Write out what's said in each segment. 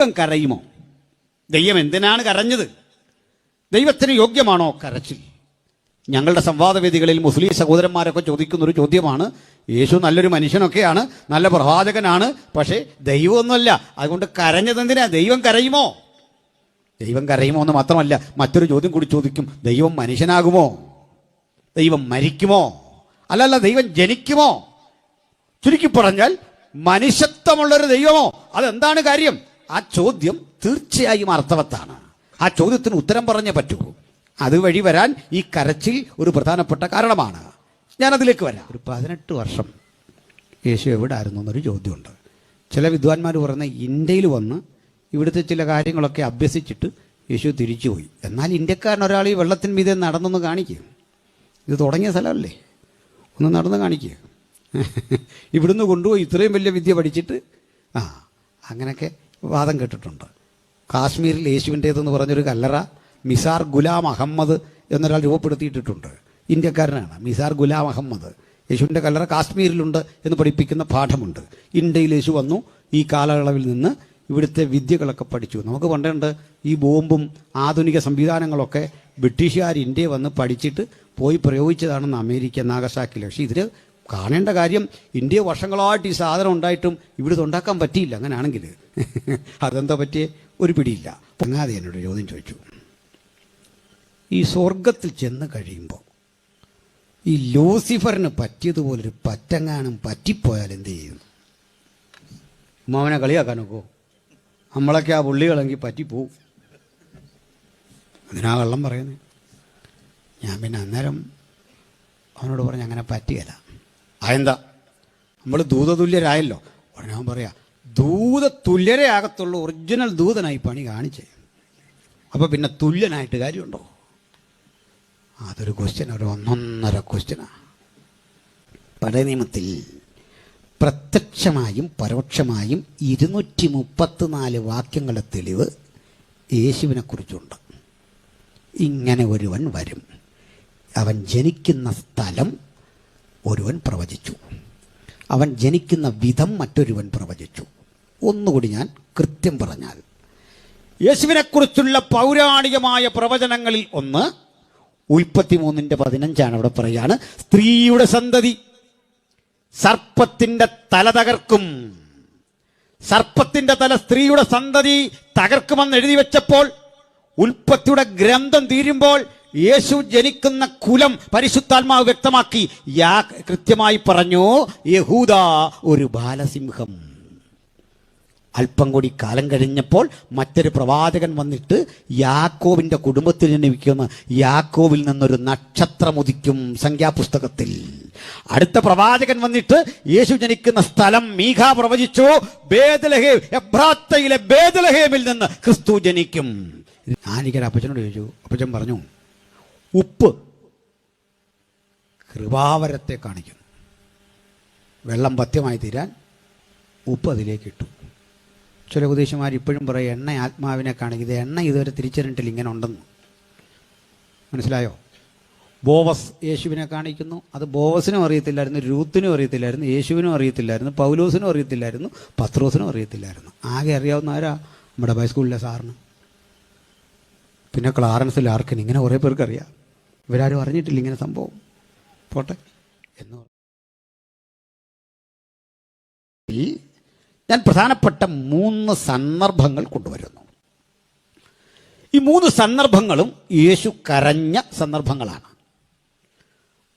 ദൈവം കരയുമോ? ദൈവം എന്തിനാണ് കരഞ്ഞത്? ദൈവത്തിന് യോഗ്യമാണോ കരച്ചിൽ? ഞങ്ങളുടെ സംവാദവേദികളിൽ മുസ്ലിം സഹോദരന്മാരൊക്കെ ചോദിക്കുന്നൊരു ചോദ്യമാണ്. യേശു നല്ലൊരു മനുഷ്യനൊക്കെയാണ്, നല്ല പ്രവാചകനാണ്, പക്ഷേ ദൈവമൊന്നുമല്ല, അതുകൊണ്ട് കരഞ്ഞതെന്തിനാ? ദൈവം കരയുമോ? ദൈവം കരയുമോ എന്ന് മാത്രമല്ല, മറ്റൊരു ചോദ്യം കൂടി ചോദിക്കും. ദൈവം മനുഷ്യനാകുമോ? ദൈവം മരിക്കുമോ? അല്ലല്ല, ദൈവം ജനിക്കുമോ? ചുരുക്കി പറഞ്ഞാൽ മനുഷ്യത്വമുള്ളൊരു ദൈവമോ? അതെന്താണ് കാര്യം? ആ ചോദ്യം തീർച്ചയായും അർത്ഥവത്താണ്. ആ ചോദ്യത്തിന് ഉത്തരം പറഞ്ഞേ പറ്റൂ. അതുവഴി വരാൻ ഈ കരച്ചിൽ ഒരു പ്രധാനപ്പെട്ട കാരണമാണ്. ഞാനതിലേക്ക് വരാം. ഒരു 18 വർഷം യേശു എവിടെ ആയിരുന്നു എന്നൊരു ചോദ്യമുണ്ട്. ചില വിദ്വാൻമാർ പറയുന്ന ഇന്ത്യയിൽ വന്ന് ഇവിടുത്തെ ചില കാര്യങ്ങളൊക്കെ അഭ്യസിച്ചിട്ട് യേശു തിരിച്ചുപോയി. എന്നാൽ ഇന്ത്യക്കാരൻ ഒരാൾ ഈ വെള്ളത്തിന് മീതെ നടന്നൊന്ന് കാണിക്കുക. ഇത് തുടങ്ങിയ സ്ഥലമല്ലേ, ഒന്ന് നടന്ന് കാണിക്കുക. ഇവിടുന്ന് കൊണ്ടുപോയി ഇത്രയും വലിയ വിദ്യ പഠിച്ചിട്ട് അങ്ങനെയൊക്കെ വാദം കേട്ടിട്ടുണ്ട്. കാശ്മീരിൽ യേശുവിൻ്റേതെന്ന് പറഞ്ഞൊരു കല്ലറ മിസാർ ഗുലാം അഹമ്മദ് എന്നൊരാൾ രൂപപ്പെടുത്തിയിട്ടിട്ടുണ്ട്. ഇന്ത്യക്കാരനാണ് മിസാർ ഗുലാം അഹമ്മദ്. യേശുവിൻ്റെ കല്ലറ കാശ്മീരിലുണ്ട് എന്ന് പഠിപ്പിക്കുന്ന പാഠമുണ്ട്. ഇന്ത്യയിൽ യേശു വന്നു, ഈ കാലയളവിൽ നിന്ന് ഇവിടുത്തെ വിദ്യകളൊക്കെ പഠിച്ചു. നമുക്ക് പണ്ടുണ്ട് ഈ ബോംബും ആധുനിക സംവിധാനങ്ങളൊക്കെ ബ്രിട്ടീഷുകാർ ഇന്ത്യയിൽ വന്ന് പഠിച്ചിട്ട് പോയി പ്രയോഗിച്ചതാണെന്ന് അമേരിക്ക നാഗസാക്കിയിൽ. പക്ഷേ ഇതിൽ കാണേണ്ട കാര്യം, ഇന്ത്യ വർഷങ്ങളായിട്ട് ഈ സാധനം ഉണ്ടായിട്ടും ഇവിടുത്തെ ഉണ്ടാക്കാൻ പറ്റിയില്ല. അങ്ങനെയാണെങ്കിൽ അതെന്താ പറ്റിയേ? ഒരു പിടിയില്ല. പൊങ്ങാതെ എന്നോട് ചോദ്യം ചോദിച്ചു, ഈ സ്വർഗത്തിൽ ചെന്ന് കഴിയുമ്പോൾ ഈ ലൂസിഫറിന് പറ്റിയതുപോലൊരു പറ്റങ്ങാനും പറ്റിപ്പോയാൽ എന്ത് ചെയ്യും? ഉമ്മാവനെ കളിയാക്കാനൊക്കോ? നമ്മളൊക്കെ ആ പുള്ളികളെങ്കിൽ പറ്റിപ്പോവും. അതിനാ കള്ളം പറയുന്നത്. ഞാൻ പിന്നെ അന്നേരം അവനോട് പറഞ്ഞ് അങ്ങനെ പറ്റുകയില്ല. അതെന്താ? നമ്മൾ ദൂതതുല്യരായല്ലോ. ഉടനെ അവൻ പറയാ, ദൂതതുല്യരേ ആകത്തുള്ളൂ, ഒറിജിനൽ ദൂതനായി പണി കാണിച്ചേ. അപ്പോൾ പിന്നെ തുല്യനായിട്ട് കാര്യമുണ്ടോ? അതൊരു ക്വസ്റ്റ്യൻ, ഒരു ഒന്നൊന്നര ക്വസ്റ്റ്യനാണ്. പഴയ നിയമത്തിൽ പ്രത്യക്ഷമായും പരോക്ഷമായും 234 വാക്യങ്ങളുടെ തെളിവ് യേശുവിനെ കുറിച്ചുണ്ട്. ഇങ്ങനെ ഒരുവൻ വരും, അവൻ ജനിക്കുന്ന സ്ഥലം ഒരുവൻ പ്രവചിച്ചു, അവൻ ജനിക്കുന്ന വിധം മറ്റൊരുവൻ പ്രവചിച്ചു. ഒന്നുകൂടി ഞാൻ കൃത്യം പറഞ്ഞാൽ, യേശുവിനെക്കുറിച്ചുള്ള പൗരാണികമായ പ്രവചനങ്ങളിൽ ഒന്ന് ഉൽപ്പത്തി 3:15 അവിടെ പറയാണ്, സ്ത്രീയുടെ സന്തതി സർപ്പത്തിന്റെ തല തകർക്കും. സർപ്പത്തിന്റെ തല സ്ത്രീയുടെ സന്തതി തകർക്കുമെന്ന് എഴുതി വെച്ചപ്പോൾ ഉൽപ്പത്തിയുടെ ഗ്രന്ഥം തീരുമ്പോൾ യേശു ജനിക്കുന്ന കുലം പരിശുദ്ധാത്മാവ് വ്യക്തമാക്കി. കൃത്യമായി പറഞ്ഞു, യഹൂദ ഒരു ബാലസിംഹം. അല്പം കൂടി കാലം കഴിഞ്ഞപ്പോൾ മറ്റൊരു പ്രവാചകൻ വന്നിട്ട് യാക്കോബിന്റെ കുടുംബത്തിൽ ജനിക്കുന്ന യാക്കോബിൽ നിന്നൊരു നക്ഷത്രം ഉദിക്കും സംഖ്യാപുസ്തകത്തിൽ. അടുത്ത പ്രവാചകൻ വന്നിട്ട് യേശു ജനിക്കുന്ന സ്ഥലം മീഖ പ്രവചിച്ചു, ബേത്ലഹേം, എബ്രാത്തയിലെ ബേത്ലഹേമിൽ നിന്ന് ക്രിസ്തു ജനിക്കും. ഞാനിങ്ങനെ അപ്പച്ചനോട് ചോദിച്ചു. അപ്പച്ചൻ പറഞ്ഞു, ഉപ്പ് കൃപാവരത്തെ കാണിക്കുന്നു. വെള്ളം പഥ്യമായി തീരാൻ ഉപ്പ് അതിലേക്ക് ഇട്ടു. ചില ഉപദേശന്മാർ ഇപ്പോഴും പറയും എണ്ണ ആത്മാവിനെ കാണിക്കുന്നത്. എണ്ണ ഇതുവരെ തിരിച്ചറിഞ്ഞിട്ടില്ല ഇങ്ങനെ ഉണ്ടെന്ന്. മനസ്സിലായോ? ബോവസ് യേശുവിനെ കാണിക്കുന്നു. അത് ബോവസിനും അറിയത്തില്ലായിരുന്നു, രൂത്തിനും അറിയത്തില്ലായിരുന്നു, യേശുവിനും അറിയത്തില്ലായിരുന്നു, പൗലോസിനും അറിയത്തില്ലായിരുന്നു, പത്രോസിനും അറിയത്തില്ലായിരുന്നു. ആകെ അറിയാവുന്ന ആരാ? നമ്മുടെ ഹൈസ്കൂളിലെ സാറിന്, പിന്നെ ക്ലാരൻസ് ലാർക്കിന്. ഇങ്ങനെ കുറേ പേർക്ക് അറിയാം. ഇവരാരും അറിഞ്ഞിട്ടില്ല ഇങ്ങനെ സംഭവം. പോട്ടെ എന്ന് ഞാൻ പ്രധാനപ്പെട്ട 3 സന്ദർഭങ്ങൾ കൊണ്ടുവരുന്നു. ഈ 3 സന്ദർഭങ്ങളും യേശു കരഞ്ഞ സന്ദർഭങ്ങളാണ്.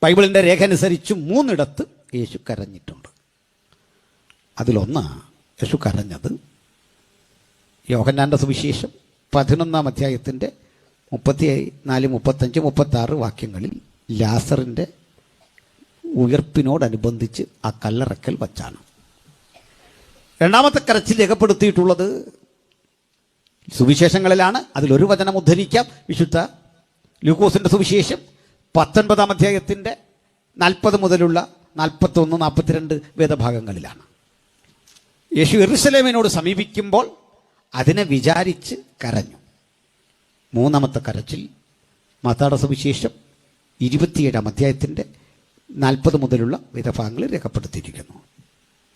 ബൈബിളിൻ്റെ രേഖ അനുസരിച്ച് 3 യേശു കരഞ്ഞിട്ടുണ്ട്. അതിലൊന്ന് യേശു കരഞ്ഞത് യോഹന്നാന്റെ സുവിശേഷം 11-ാം അധ്യായത്തിൻ്റെ 34, 35, 36 വാക്യങ്ങളിൽ ലാസറിൻ്റെ ഉയർപ്പിനോടനുബന്ധിച്ച് ആ കല്ലറക്കൽ വച്ചാണ്. രണ്ടാമത്തെ കരച്ചിൽ രേഖപ്പെടുത്തിയിട്ടുള്ളത് സുവിശേഷങ്ങളിലാണ്. അതിലൊരു വചനം ഉദ്ധരിക്കാം. വിശുദ്ധ ലൂക്കോസിന്റെ സുവിശേഷം 19-ാം അധ്യായത്തിൻ്റെ 40 മുതലുള്ള 41, 42 വേദഭാഗങ്ങളിലാണ്. യേശു യെരൂശലേമിനോട് സമീപിക്കുമ്പോൾ അതിനെ വിചാരിച്ച് കരഞ്ഞു. മൂന്നാമത്തെ കരച്ചിൽ മത്തായിയുടെ സുവിശേഷം 27-ാം അധ്യായത്തിൻ്റെ 40 മുതലുള്ള വേദഭാഗങ്ങളിൽ രേഖപ്പെടുത്തിയിരിക്കുന്നു.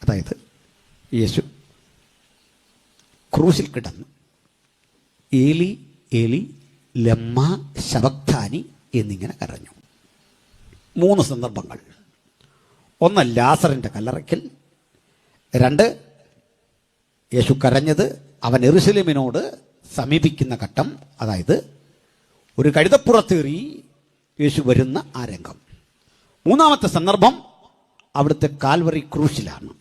അതായത് യേശു ക്രൂശിൽ കിടന്നു. ഏലി ഏലി ലമ്മ ശബക്താനി എന്നിങ്ങനെ കരഞ്ഞു. 3 സന്ദർഭങ്ങൾ. 1 ലാസറിൻ്റെ കല്ലറയ്ക്കൽ. 2 യേശു കരഞ്ഞത് അവൻ യെരൂശലേമിനോട് സമീപിക്കുന്ന ഘട്ടം, അതായത് ഒരു കഴുതപ്പുറത്തേറി യേശു വരുന്ന ആ രംഗം. 3-ാമത്തെ സന്ദർഭം അവിടുത്തെ കാൽവറി ക്രൂശിലാണ്.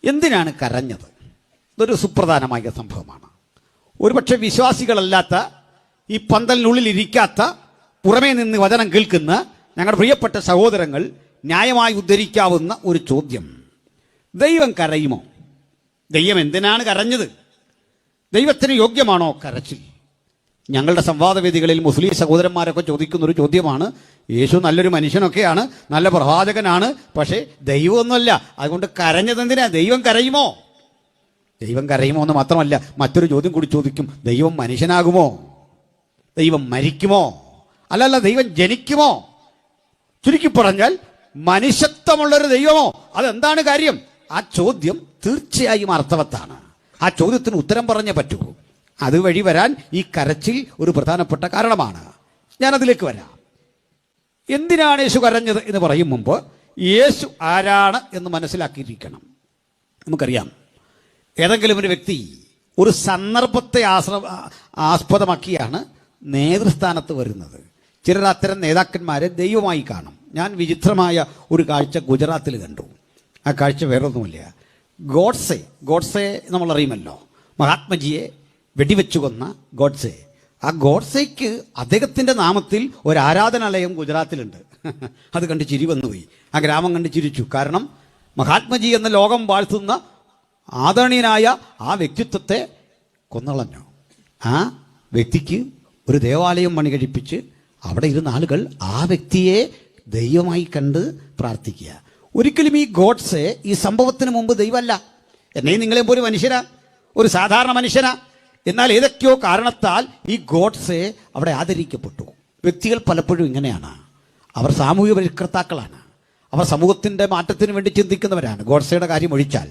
എന്തിനാണ് കരഞ്ഞത്? ഇതൊരു സുപ്രധാനമായ സംഭവമാണ്. ഒരുപക്ഷെ വിശ്വാസികളല്ലാത്ത, ഈ പന്തലിനുള്ളിൽ ഇരിക്കാത്ത, പുറമേ നിന്ന് വചനം കേൾക്കുന്ന ഞങ്ങളുടെ പ്രിയപ്പെട്ട സഹോദരങ്ങൾ ന്യായമായി ഉദ്ധരിക്കാവുന്ന ഒരു ചോദ്യം: ദൈവം കരയുമോ? ദൈവം എന്തിനാണ് കരഞ്ഞത്? ദൈവത്തിന് യോഗ്യമാണോ കരച്ചിൽ? ഞങ്ങളുടെ സംവാദവേദികളിൽ മുസ്ലിം സഹോദരന്മാരൊക്കെ ചോദിക്കുന്നൊരു ചോദ്യമാണ്. യേശു നല്ലൊരു മനുഷ്യനൊക്കെയാണ്, നല്ല പ്രവാചകനാണ്, പക്ഷേ ദൈവമൊന്നുമല്ല, അതുകൊണ്ട് കരഞ്ഞതെന്തിനാ? ദൈവം കരയുമോ? ദൈവം കരയുമോ എന്ന് മാത്രമല്ല, മറ്റൊരു ചോദ്യം കൂടി ചോദിക്കും: ദൈവം മനുഷ്യനാകുമോ? ദൈവം മരിക്കുമോ? അല്ലല്ല, ദൈവം ജനിക്കുമോ? ചുരുക്കി പറഞ്ഞാൽ മനുഷ്യത്വമുള്ളൊരു ദൈവമോ? അതെന്താണ് കാര്യം? ആ ചോദ്യം തീർച്ചയായും അർത്ഥവത്താണ്. ആ ചോദ്യത്തിന് ഉത്തരം പറഞ്ഞേ പറ്റൂ. അതുവഴി വരാൻ ഈ കരച്ചിൽ ഒരു പ്രധാനപ്പെട്ട കാരണമാണ്. ഞാനതിലേക്ക് വരാം. എന്തിനാണ് യേശു കരഞ്ഞത് എന്ന് പറയും മുമ്പ് യേശു ആരാണ് എന്ന് മനസ്സിലാക്കിയിരിക്കണം. നമുക്കറിയാം, ഏതെങ്കിലും ഒരു വ്യക്തി ഒരു സന്ദർഭത്തെ ആസ്പദമാക്കിയാണ് നേതൃസ്ഥാനത്ത് വരുന്നത്. ചിലർ അത്തരം നേതാക്കന്മാരെ ദൈവമായി കാണും. ഞാൻ വിചിത്രമായ ഒരു കാഴ്ച ഗുജറാത്തിൽ കണ്ടു. ആ കാഴ്ച വേറൊന്നുമില്ല. ഗോഡ്സെ നമ്മളറിയുമല്ലോ, മഹാത്മജിയെ വെടിവെച്ചു കൊന്ന ഗോഡ്സെ. ആ ഗോഡ്സെക്ക് അദ്ദേഹത്തിൻ്റെ നാമത്തിൽ ഒരു ആരാധനാലയം ഗുജറാത്തിലുണ്ട്. അത് കണ്ട് ചിരി വന്നുപോയി. ആ ഗ്രാമം കണ്ട് ചിരിച്ചു. കാരണം മഹാത്മജി എന്ന ലോകം വാഴ്ത്തുന്ന ആദരണീയനായ ആ വ്യക്തിത്വത്തെ കൊന്നളഞ്ഞു. ആ വ്യക്തിക്ക് ഒരു ദേവാലയം പണി കഴിപ്പിച്ച് അവിടെ ഇരുന്ന ആളുകൾ ആ വ്യക്തിയെ ദൈവമായി കണ്ട് പ്രാർത്ഥിക്കുക. ഒരിക്കലും ഈ ഗോഡ്സെ ഈ സംഭവത്തിന് മുമ്പ് ദൈവമല്ല. എന്നെയും നിങ്ങളെയും പോലെ മനുഷ്യനാ, ഒരു സാധാരണ മനുഷ്യനാ. എന്നാൽ ഏതൊക്കെയോ കാരണത്താൽ ഈ ഗോഡ്സെ അവിടെ ആദരിക്കപ്പെട്ടു. വ്യക്തികൾ പലപ്പോഴും ഇങ്ങനെയാണ്. അവർ സാമൂഹിക പരിഷ്കർത്താക്കളാണ്. അവർ സമൂഹത്തിൻ്റെ മാറ്റത്തിന് വേണ്ടി ചിന്തിക്കുന്നവരാണ്. ഗോഡ്സെയുടെ കാര്യം ഒഴിച്ചാൽ